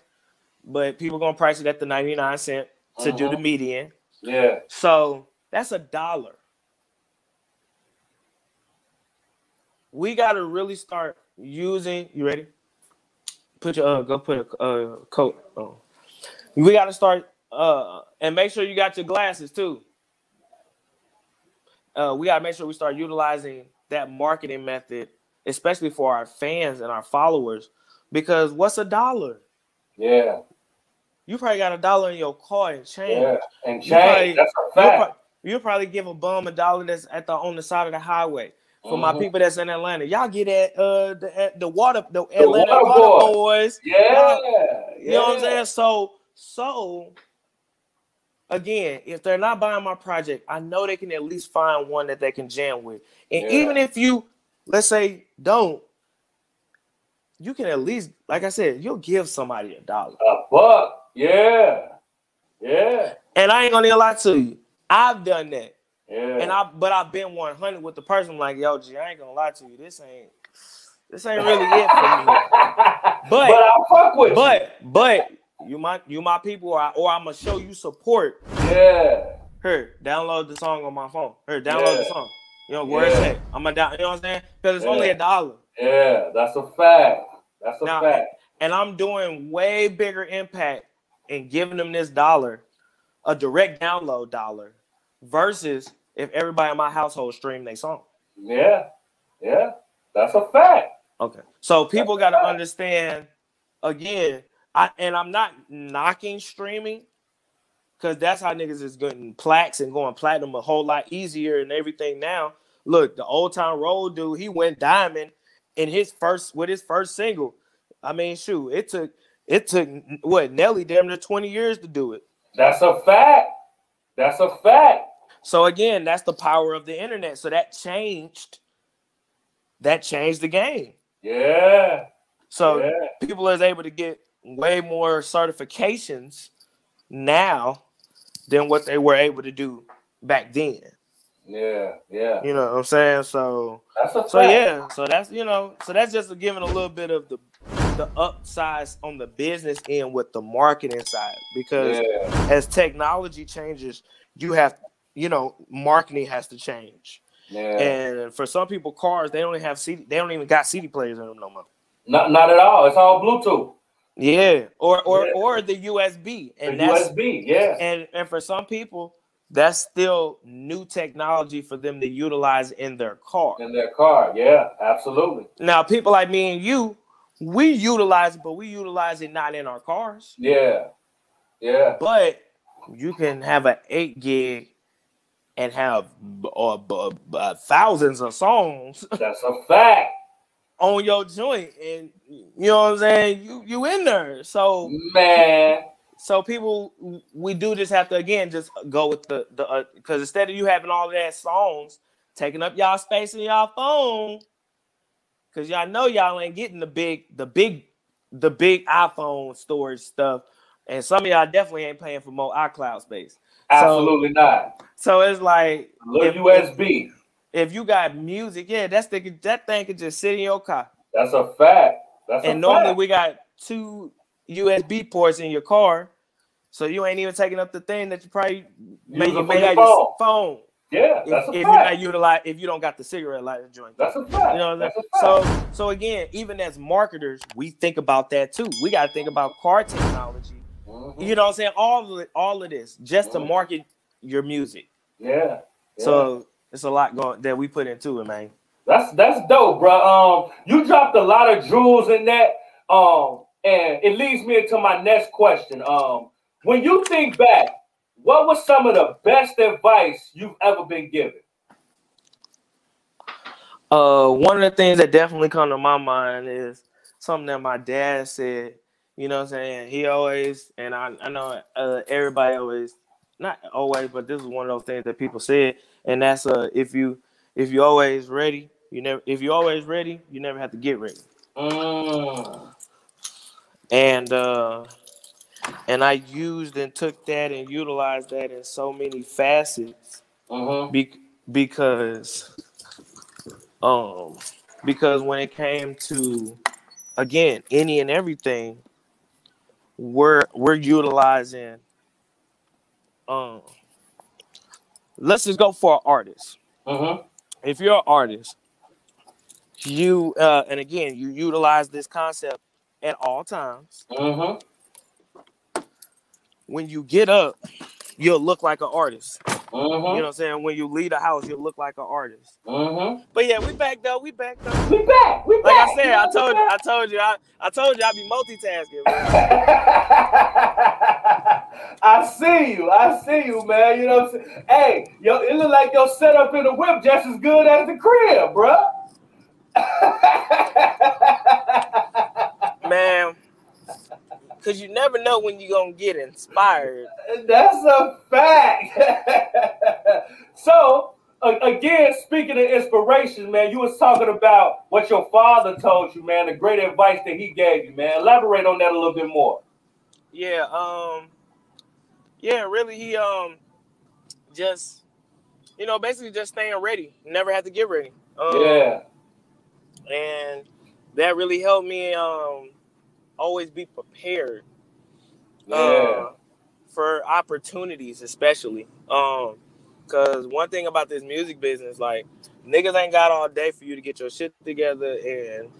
but people gonna price it at the 99 cent to do the median. Yeah. So that's $1. We gotta really start using. You ready? Put your put a coat on. We gotta start and make sure you got your glasses too. We gotta make sure we start utilizing that marketing method, especially for our fans and our followers, because what's $1? Yeah. You probably got $1 in your car and change. Yeah, and change. That's a fact. You'll probably give a bum $1 that's on the side of the highway. For my people that's in Atlanta, y'all get at the Atlanta water boys. Yeah. You know what I'm saying? So again, if they're not buying my project, I know they can at least find one that they can jam with. And even if you, let's say, don't, you can at least, like I said, you'll give somebody $1. $1. Yeah. And I ain't gonna lie to you. I've done that. Yeah. But I've been 100 with the person. I'm like, yo, G, I ain't gonna lie to you. This ain't really it for me. But I fuck with you. But you my people, or I'm gonna show you support. Yeah. Here, download the song on my phone. Here, download the song. You know where it's at. I'm gonna down. You know what I'm saying? Because it's only $1. Yeah, that's a fact. That's a fact. And I'm doing way bigger impact in giving them this $1, a direct download $1, versus if everybody in my household stream their song. Yeah, that's a fact. Okay, so people got to understand. Again, I'm not knocking streaming, because that's how niggas is getting plaques and going platinum a whole lot easier and everything now. Look, the Old Town Road dude, he went diamond in his first single. I mean, shoot, it took what, Nelly damn near 20 years to do it. That's a fact. So again, that's the power of the internet. So that changed the game. Yeah. So people is able to get way more certifications now than what they were able to do back then. Yeah. You know what I'm saying? So that's a fact. So that's so that's just giving a little bit of the upsides on the business end with the marketing side, because as technology changes, you have marketing has to change. Yeah. And for some people, cars, they don't even got CD players in them no more. Not at all. It's all Bluetooth. Yeah, or the USB, and that's USB. Yeah. And for some people, that's still new technology for them to utilize in their car. Yeah, absolutely. Now, people like me and you, we utilize it, but we utilize it not in our cars. Yeah. But you can have an 8 gig and have thousands of songs. That's a fact. On your joint, and you know what I'm saying? You in there. So man. So people, we do just have to again just go with the because instead of you having all of that songs taking up y'all space in y'all phone, because y'all know y'all ain't getting the big iPhone storage stuff, and some of y'all definitely ain't paying for more iCloud space. Absolutely not. So it's like a little USB. If you got music, that thing could just sit in your car. That's a fact. And normally we got 2 USB ports in your car, so you ain't even taking up the thing that you probably may have your phone. Yeah, that's a fact. If you're not if you don't got the cigarette lighter joint. That's a fact. You know what I'm saying? So again, even as marketers, we think about that too. We got to think about car technology. Mm-hmm. You know what I'm saying? All of this just to market your music. Yeah. So it's a lot going that we put into it, man. That's dope, bro. You dropped a lot of jewels in that. And it leads me into my next question. When you think back, what was some of the best advice you've ever been given? One of the things that definitely come to my mind is something that my dad said. You know what I'm saying? He always, and I know everybody always, not always, but this is one of those things that people said, and that's if you always ready, you never have to get ready. And I used and took that and utilized that in so many facets because when it came to, again, any and everything, we're utilizing. Let's just go for an artist. If you're an artist, you and again you utilize this concept at all times. When you get up, you'll look like an artist. You know what I'm saying? When you leave the house, you'll look like an artist. But yeah, we back though. We back. Like I said, I told you I'd be multitasking. I see you, man. You know what I'm saying? Hey, yo, it look like your setup in the whip just as good as the crib, bro. Man. Because you never know when you're going to get inspired. That's a fact. So, again, speaking of inspiration, man, you was talking about what your father told you, man, the great advice that he gave you, man. Elaborate on that a little bit more. Yeah, really, he just, basically just staying ready. Never have to get ready. And that really helped me always be prepared for opportunities, especially because one thing about this music business, like, niggas ain't got all day for you to get your shit together and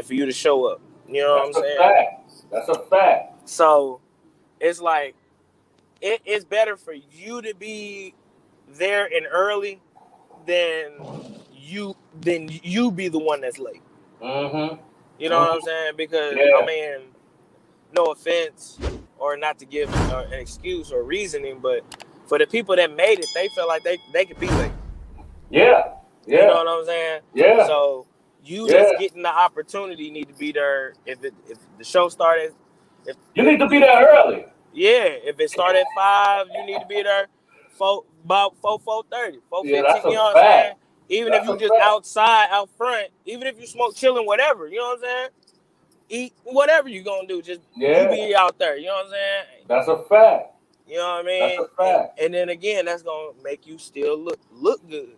for you to show up. You know what I'm saying? That's a fact. So it's like it's better for you to be there and early than you be the one that's late. You know what I'm saying? Because, I mean, no offense or not to give an excuse or reasoning, but for the people that made it, they felt like they could be late. Yeah. You know what I'm saying? Yeah. So you just getting the opportunity need to be there. If the show started, you need to be there early. Yeah. If it started at 5, you need to be there about 4:30, 4:15. Yeah, that's a you know what I'm saying? fact. Even That's if you a just fact. outside, out front, even if you smoke, chilling, whatever, you know what I'm saying? Eat whatever you gonna do, just you be out there. You know what I'm saying? That's a fact. You know what I mean? That's a fact. And then again, that's gonna make you still look good.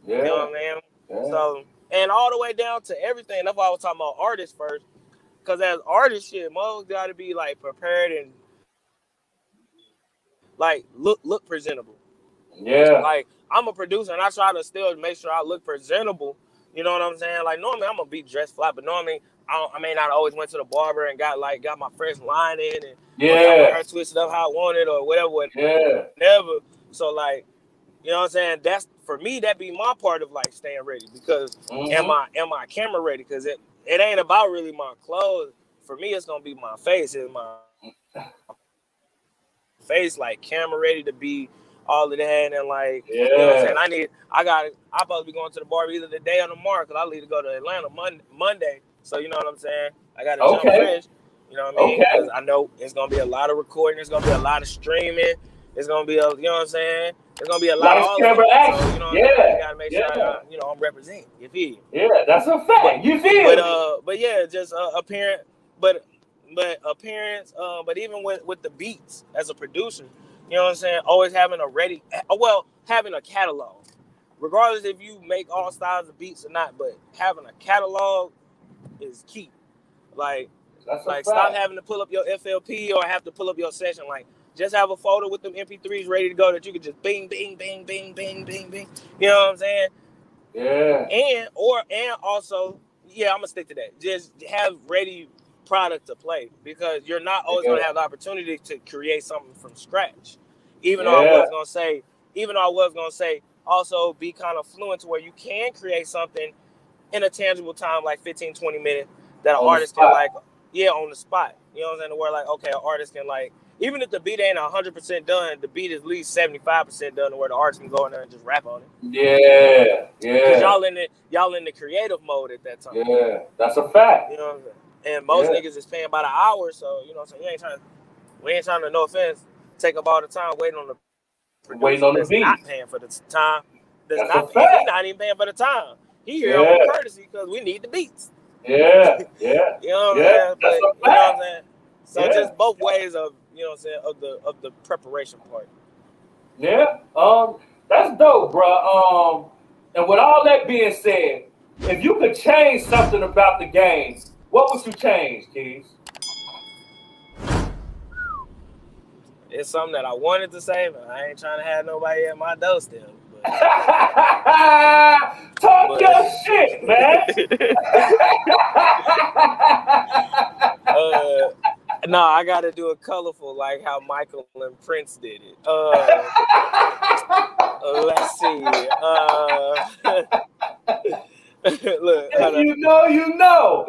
Yeah. You know what I mean? Yeah. So, and all the way down to everything. That's why I was talking about artists first. Because as artists, shit, motherfuckers got to be like prepared and like look presentable. Yeah. Like I'm a producer and I try to still make sure I look presentable. You know what I'm saying? Like normally I'm gonna be dressed fly, but normally I may not always went to the barber and got my fresh line in and got my hair twisted up how I wanted or whatever. So like, you know what I'm saying? That's for me. That be my part of like staying ready because am I camera ready? Because it ain't about really my clothes. For me, it's gonna be my face. It's my face like camera ready to be all of that and like you know what I'm saying? I'm supposed to be going to the barber either today or tomorrow because I need to go to Atlanta Monday. So you know what I'm saying? I gotta jump fresh. You know what I mean? Because I know it's gonna be a lot of recording, it's gonna be a lot of streaming, it's gonna be you know what I'm saying? It's gonna be a lot of camera action. So, you know what I'm saying? You gotta make sure I'm representing. You feel? Yeah, that's a fact. You feel? But yeah, just appearance, but appearance, but even with the beats as a producer, you know what I'm saying? Always having having a catalog, regardless if you make all styles of beats or not, but having a catalog is key. Like stop having to pull up your FLP or have to pull up your session. Like just have a folder with them MP3s ready to go that you can just bing, bing, bing, bing, bing, bing, bing. You know what I'm saying? Yeah. And also, I'm gonna stick to that. Just have ready product to play because you're not always gonna have the opportunity to create something from scratch. Even though I was gonna say also be kind of fluent to where you can create something in a tangible time like 15-20 minutes that an artist can like on the spot. You know what I'm saying? Where like an artist can like even if the beat ain't 100% done, the beat is at least 75% done where the artist can go in there and just rap on it. Yeah. Because y'all in the creative mode at that time. Yeah, that's a fact. You know what I'm saying? And most niggas is paying by the hour, so you know what I'm saying. We ain't trying to, no offense, take up all the time waiting on the beat. Not paying for the time. He not even paying for the time. He here on courtesy because we need the beats. Yeah. You know what I'm saying? But you know what I'm saying. So just both ways of you know what I'm saying of the preparation part. Yeah. That's dope, bro. And with all that being said, if you could change something about the game, what would you change, Keys? It's something that I wanted to say, but I ain't trying to have nobody at my door still. Talk your shit, man. No, I got to do it colorful like how Michael and Prince did it. Let's see. Look, if you know.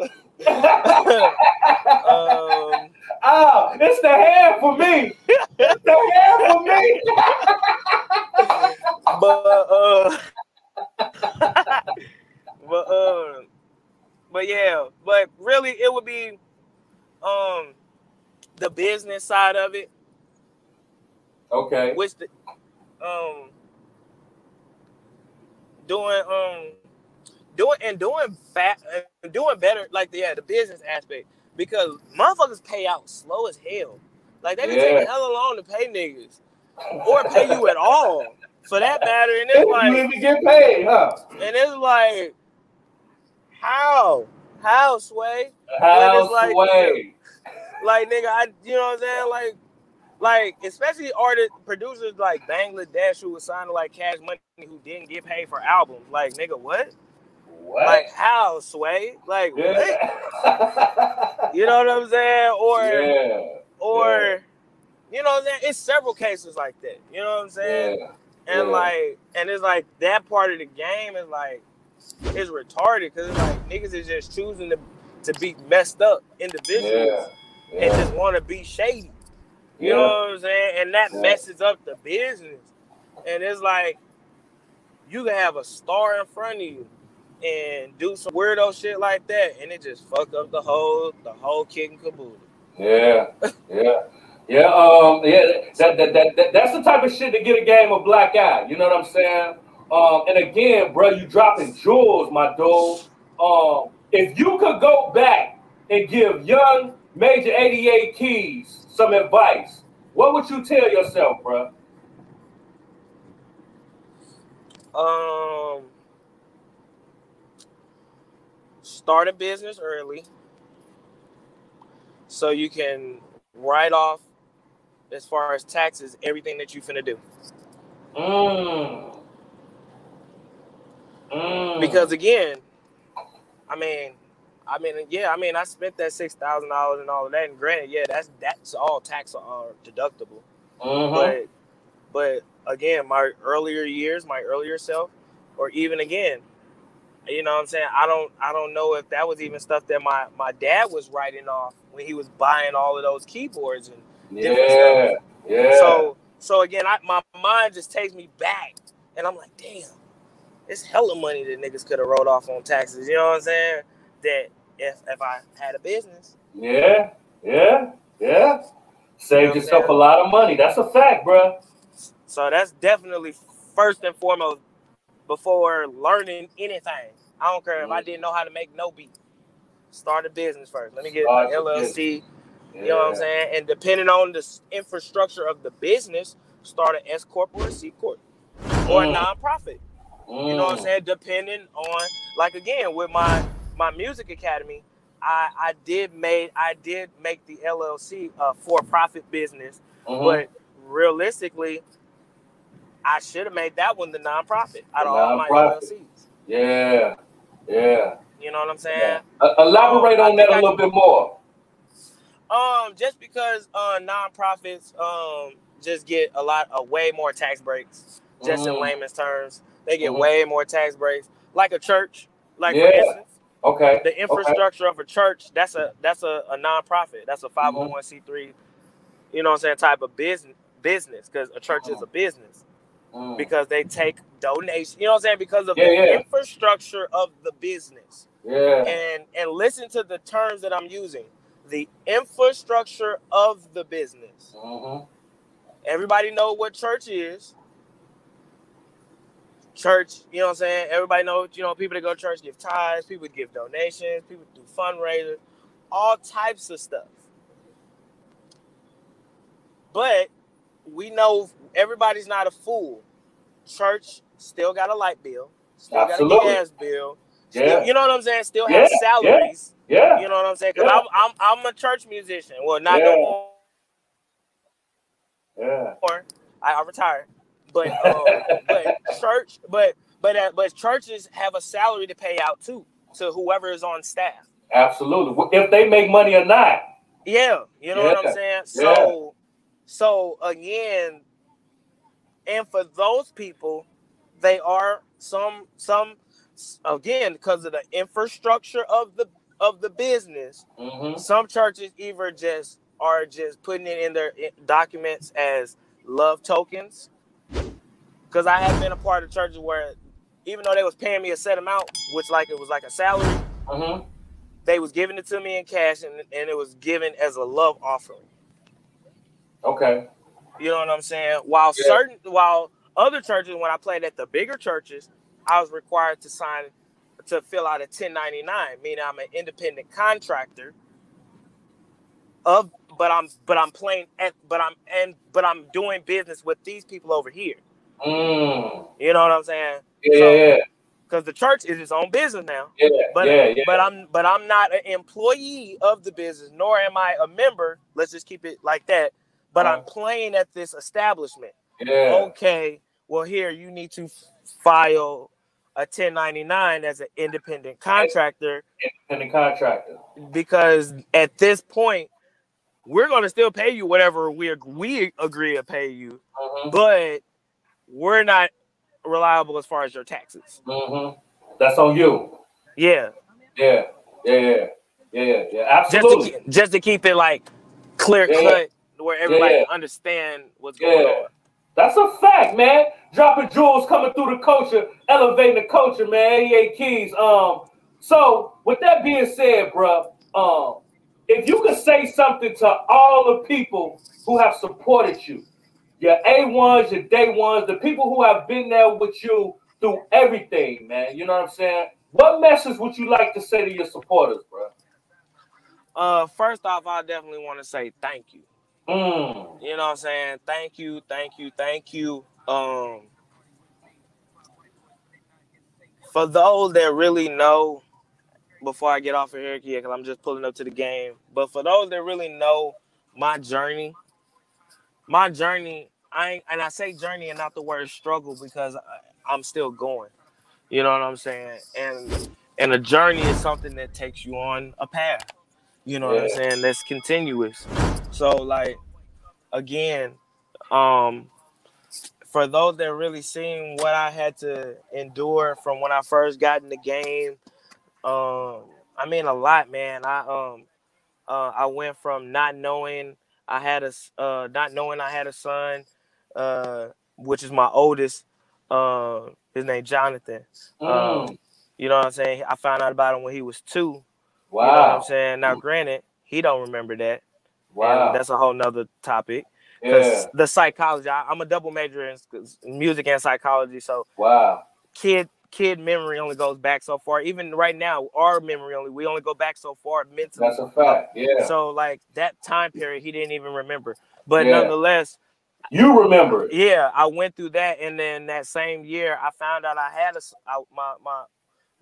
It's the hair for me. It's the hair for me. but really it would be the business side of it. Okay. Which doing better, like the business aspect, because motherfuckers pay out slow as hell. Like they be taking hella long to pay niggas, or pay you at all, for that matter. And it's like you even get paid, huh? And it's like, how Sway? How like, Sway? Like nigga, you know what I'm saying? Like especially artists, producers like Bangladesh who was signed to like Cash Money who didn't get paid for albums. Like nigga, what? Like how, Sway? Like what? You know what I'm saying? Or you know what I'm saying? It's several cases like that. You know what I'm saying? And and it's like that part of the game is like it's retarded because it's like niggas is just choosing to be messed up individuals and just want to be shady. You know what I'm saying? And that messes up the business. And it's like you can have a star in front of you and do some weirdo shit like that, and it just fuck up the whole kit and caboodle. That's the type of shit to get a game of black eye. You know what I'm saying? And again, bro, you dropping jewels, my dude. If you could go back and give young Major 88 Keys some advice, what would you tell yourself, bro? Start a business early so you can write off, as far as taxes, everything that you finna do. Because again, I spent that $6,000 and all of that, and granted, yeah, that's all tax deductible. But again, my earlier self, or even again, you know what I'm saying, I don't know if that was even stuff that my dad was writing off when he was buying all of those keyboards and different stuff. Yeah. So again, my mind just takes me back, and I'm like, damn, it's hella money that niggas could have wrote off on taxes. You know what I'm saying? That if I had a business. Yeah. Saved yourself a lot of money. That's a fact, bro. So that's definitely first and foremost before learning anything. I don't care if I didn't know how to make no beat. Start a business first. Let me get an LLC. You know what I'm saying? And depending on the infrastructure of the business, start an S Corp or a C Corp or a nonprofit. You know what I'm saying? Depending on, like, again, with my music academy, I did make the LLC a for-profit business, but realistically, I should have made that one the nonprofit out of all my LLCs. Yeah. You know what I'm saying? Elaborate on that a little bit more. Just because nonprofits just get way more tax breaks. Just in layman's terms, they get way more tax breaks. Like a church, for instance. Okay. The infrastructure of a church, that's a nonprofit. That's a 501c3. You know what I'm saying? Type of business, because a church is a business. Because they take donations. You know what I'm saying? Because of the infrastructure of the business. Yeah. And listen to the terms that I'm using. The infrastructure of the business. Everybody know what church is. Church, you know what I'm saying? Everybody knows, people that go to church give tithes, people give donations, people do fundraisers, all types of stuff. But we know everybody's not a fool. Church still got a light bill, still got a gas bill. Still, you know what I'm saying? Still have salaries. Yeah. You know what I'm saying? Because I'm a church musician. Well, not no more. Yeah. I retired. But churches have a salary to pay out too to whoever is on staff. Absolutely. If they make money or not. Yeah. You know what I'm saying? So again, and for those people, they are some again, because of the infrastructure of the business, some churches either are just putting it in their documents as love tokens. Because I have been a part of churches where, even though they was paying me a set amount, which it was like a salary, they was giving it to me in cash, and it was given as a love offering. Okay. You know what I'm saying? While other churches, when I played at the bigger churches, I was required to fill out a 1099, meaning I'm an independent contractor. But I'm doing business with these people over here. You know what I'm saying? Yeah. Because the church is its own business now. But I'm not an employee of the business, nor am I a member. Let's just keep it like that. But I'm playing at this establishment. Yeah. Okay. Well, here you need to file a 1099 as an independent contractor. Because at this point, we're going to still pay you whatever we agree to pay you, but we're not reliable as far as your taxes. That's on you. Yeah. Absolutely. Just to keep it clear cut, where everybody can understand what's going on. That's a fact, man. Dropping jewels, coming through the culture, elevating the culture, man. 88 Keys. So with that being said, bro, if you could say something to all the people who have supported you, your A1s, your day ones, the people who have been there with you through everything, man. You know what I'm saying? What message would you like to say to your supporters, bro? First off, I definitely want to say thank you. You know what I'm saying? Thank you. For those that really know, before I get off of here, because I'm just pulling up to the game, but for those that really know my journey, I say journey and not the word struggle because I'm still going. You know what I'm saying? And a journey is something that takes you on a path. You know what I'm saying? That's continuous. So, like, again, for those that really seen what I had to endure from when I first got in the game, I mean a lot, man. I went from not knowing I had a son, which is my oldest. His name Jonathan. You know what I'm saying? I found out about him when he was 2. Wow. You know what I'm saying? Now, granted, he don't remember that. Wow. And that's a whole nother topic. Because the psychology, I'm a double major in music and psychology. So kid memory only goes back so far. Even right now, our memory we only go back so far mentally. That's a fact. Yeah. So like that time period, he didn't even remember. But nonetheless, you remember it. Yeah, I went through that, and then that same year, I found out I had my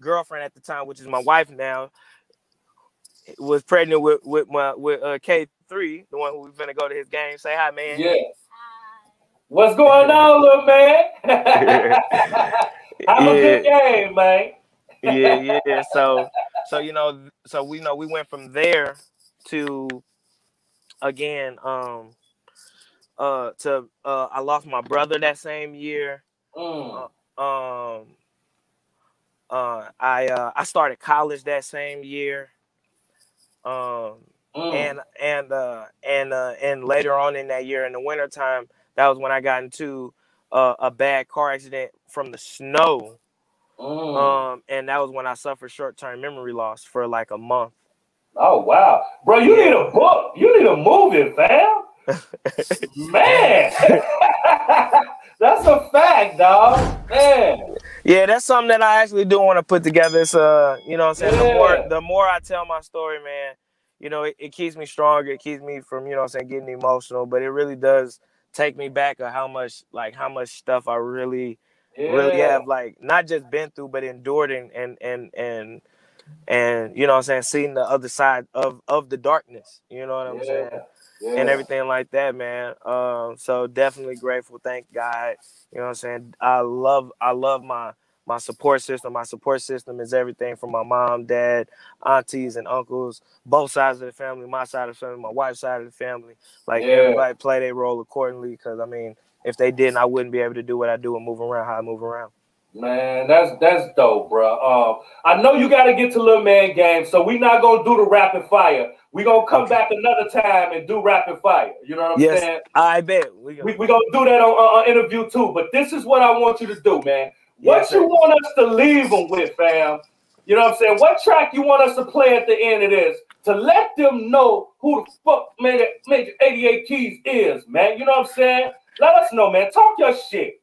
girlfriend at the time, which is my wife now, was pregnant with K3, the one who was gonna go to his game. Say hi, man. Yeah. What's going on, little man? Have a good game, man. Yeah. So we went from there to again I lost my brother that same year. I started college that same year. And later on in that year, in the wintertime, that was when I got into a bad car accident from the snow. And that was when I suffered short-term memory loss for like a month. Oh wow, bro! You need a book. You need a movie, fam. Man, that's a fact, dog. Man. Yeah, that's something that I actually do want to put together. It's you know what I'm saying? The more I tell my story, man, you know, it keeps me stronger. It keeps me from, you know what I'm saying, getting emotional. But it really does take me back of how much stuff I really have, like, not just been through, but endured and you know what I'm saying, seeing the other side of the darkness. You know what I'm saying? And everything like that, man. So definitely grateful. Thank God. You know what I'm saying? I love my support system. My support system is everything from my mom, dad, aunties, and uncles, both sides of the family, my side of the family, my wife's side of the family. Like, everybody play their role accordingly, because, I mean, if they didn't, I wouldn't be able to do what I do and move around how I move around. Man, that's dope, bro. I know you got to get to Little Man Game, so we're not going to do the rapid fire. We're going to come back another time and do rapid fire. You know what I'm saying? I bet. We're going to do that on interview too. But this is what I want you to do, man. What you want us to leave them with, fam? You know what I'm saying? What track you want us to play at the end of this to let them know who the fuck Major 88 Keys is, man? You know what I'm saying? Let us know, man. Talk your shit.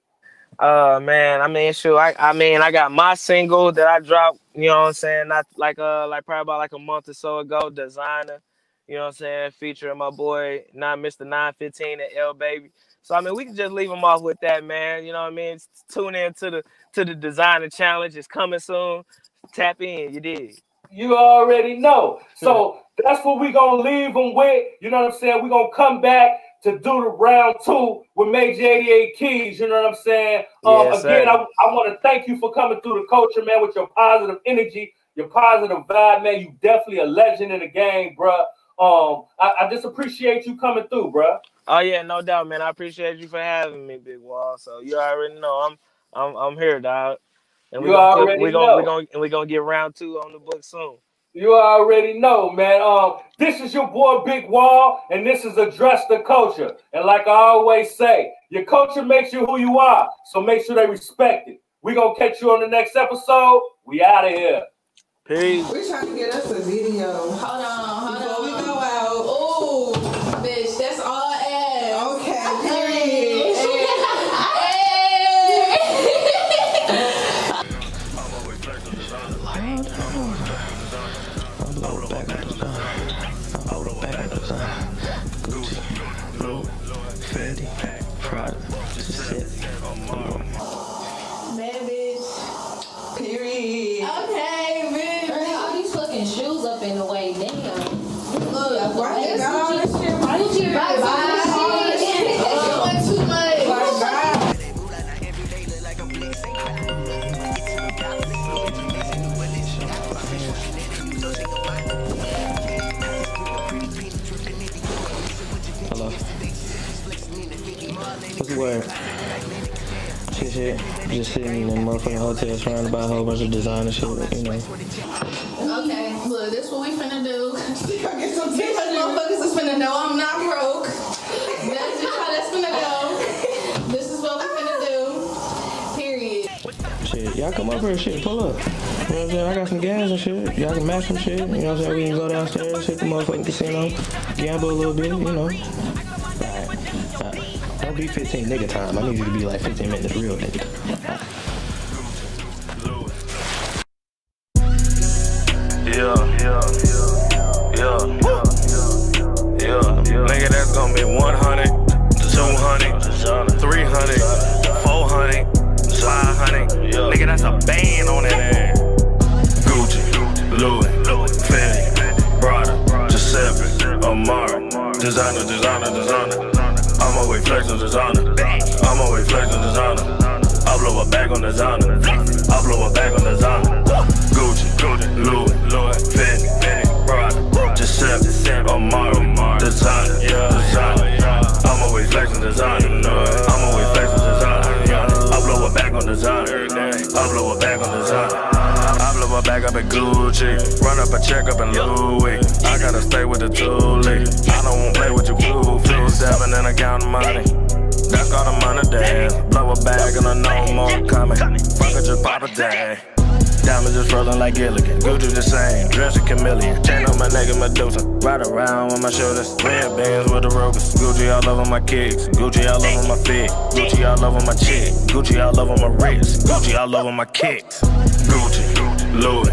Man, I mean, sure. I got my single that I dropped, you know what I'm saying, not like probably about like a month or so ago, Designer, you know what I'm saying, featuring my boy, Mr. 915 and L Baby. So I mean, we can just leave them off with that, man. You know what I mean? Tune in to the Designer Challenge. It's coming soon. Tap in, you did. You already know. So that's what we gonna leave them with. You know what I'm saying? We're gonna come back to do the round 2 with Major 88 Keys. You know what I'm saying? Again, I want to thank you for coming through the culture, man, with your positive energy, your positive vibe, man. You definitely a legend in the game, bro. I just appreciate you coming through, bro. Oh yeah, no doubt, man. I appreciate you for having me, Big Wall. So you already know I'm here, dog. And we're gonna get round 2 on the book soon. You already know, man. This is your boy Big Wall, and this is Address the Culture. And like I always say, your culture makes you who you are, so make sure they respect it. We're gonna catch you on the next episode. We out of here. Peace. We're trying to get us a video. Hold on. Before we go Louis, Fendi, Prada, Giuseppe. Bad bitch. Period. Okay, bitch. All these fucking shoes up in the way, damn. Look, why you got all this shit? Why would you buy all this shit? Doing too much. Hello. What's the word? Shit. Just sitting in a motherfucking hotel surrounded by a whole bunch of designer shit, you know. Okay, look, this what we finna do. These motherfuckers is finna know I'm not broke. That's just how that's finna go. This is what we finna do. Period. Shit, y'all come up here, shit, pull up. You know what I'm saying? I got some games and shit. Y'all can match some shit. You know what I'm saying? We can go downstairs, hit the motherfucking casino, gamble a little bit, you know. Alright. Don't be 15 nigga time. I need you to be like 15 minutes real nigga. Nigga, that's gonna be 100, 200, 300, 400, 500. Nigga, that's a band on that ass. Gucci, Louis, Fendi, Prada, Giuseppe, Amara, designer. I'm always flexing designer. I blow a bag on designer. Gucci, Louis, Fendi, Prada, Giuseppe, Amara, designer. I'm always flexing designer. I blow a bag on designer. I blow a bag up at Gucci, run up a check up in Louis. I gotta stay with the toolie. I don't wanna play with your blue feet. 7 and I count the money. That's called a money dance. Blow a bag and I know more coming. Fuck it, just pop a tag. Diamonds just rolling like Gilligan. Gucci the same, dress a chameleon. Chain on my neck and Medusa. Ride around with my shoulders. Red bands with the rovers. Gucci all over my kicks. Gucci all over my feet. Gucci all over my chick. Gucci all over my wrist. Gucci all over my kicks. Gucci, Louis,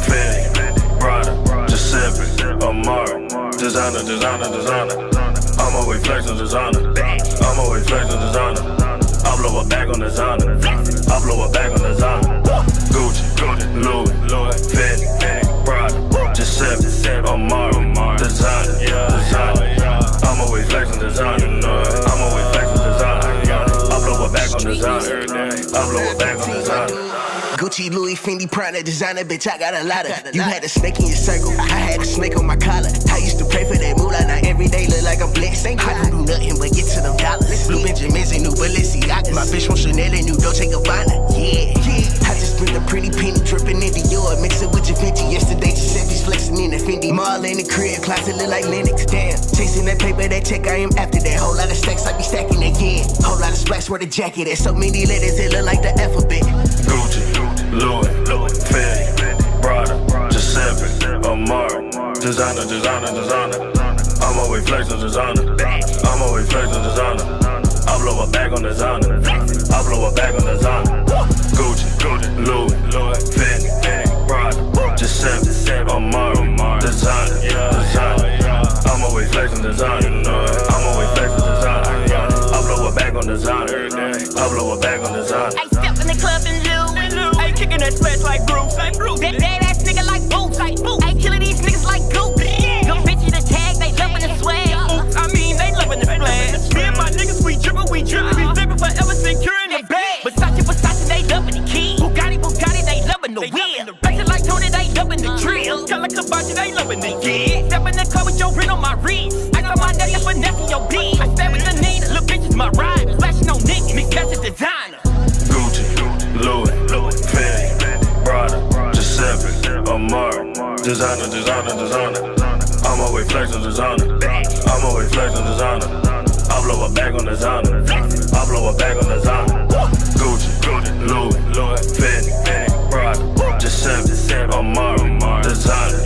Fendi, Prada, Giuseppe, Amara, designer. I'm always flexing designer. I blow a bag on designer. Gucci, Louis, Fendi, Prada, Giuseppe, Amara, designer. I'm always flexing designer. I blow a bag on designer. Gucci, Louis, Fendi, Prada, designer, bitch, I got a lot of. You had a snake in your circle, I had a snake on my collar. I used to pray for that moolah, now every day look like I'm blessed. I don't do nothing but get to them dollars. Blue Benjamins and new Balenciagas. My bitch wants Chanel and new Dolce Gabbana. Yeah. I just spent a pretty penny dripping into yours, mix it with your Fenty. Yesterday, Giuseppe's flexing in the Fendi. Mall in the crib, closet look like Lennox. Damn, chasing that paper, that check, I am after that. Whole lot of stacks, I be stacking again. Whole lot of splash where the jacket is. So many letters, it look like the alphabet. Gucci, Louis, Fendi, Prada, Giuseppe, Amara, designer. I'm always flexing designer. I blow a bag on designer. Gucci, Louis, Fendi, Prada, Giuseppe, Amara, designer. I'm always flexing designer. I blow a bag on designer. I step in the club and lose. I kicking that splash like Bruce. Bad ass nigga like Boots. I killing these niggas like Goop. Them bitches the tag, they loving the swag. I mean, they loving the splash. Me and my niggas, we drippin'. We flippin' forever, securing the bag. Versace, they loving the key. Bugatti, they loving the wheel. Acting like Tony, they loving the drill. Color Kabachi, they loving the gear. Step in the club with your ring on my wrist. I got my neck and finessing your beat. I stay with the Nina, little bitches my ride. Flashing on niggas, mix that's a designer. Gucci, Louis, Fendi, Prada, Giuseppe, Amara, designer. I'm always flexing designer. I blow a bag on designer. Gucci, Louis, Fendi, Prada, Giuseppe, Amara, designer.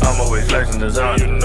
I'm always flexing designer.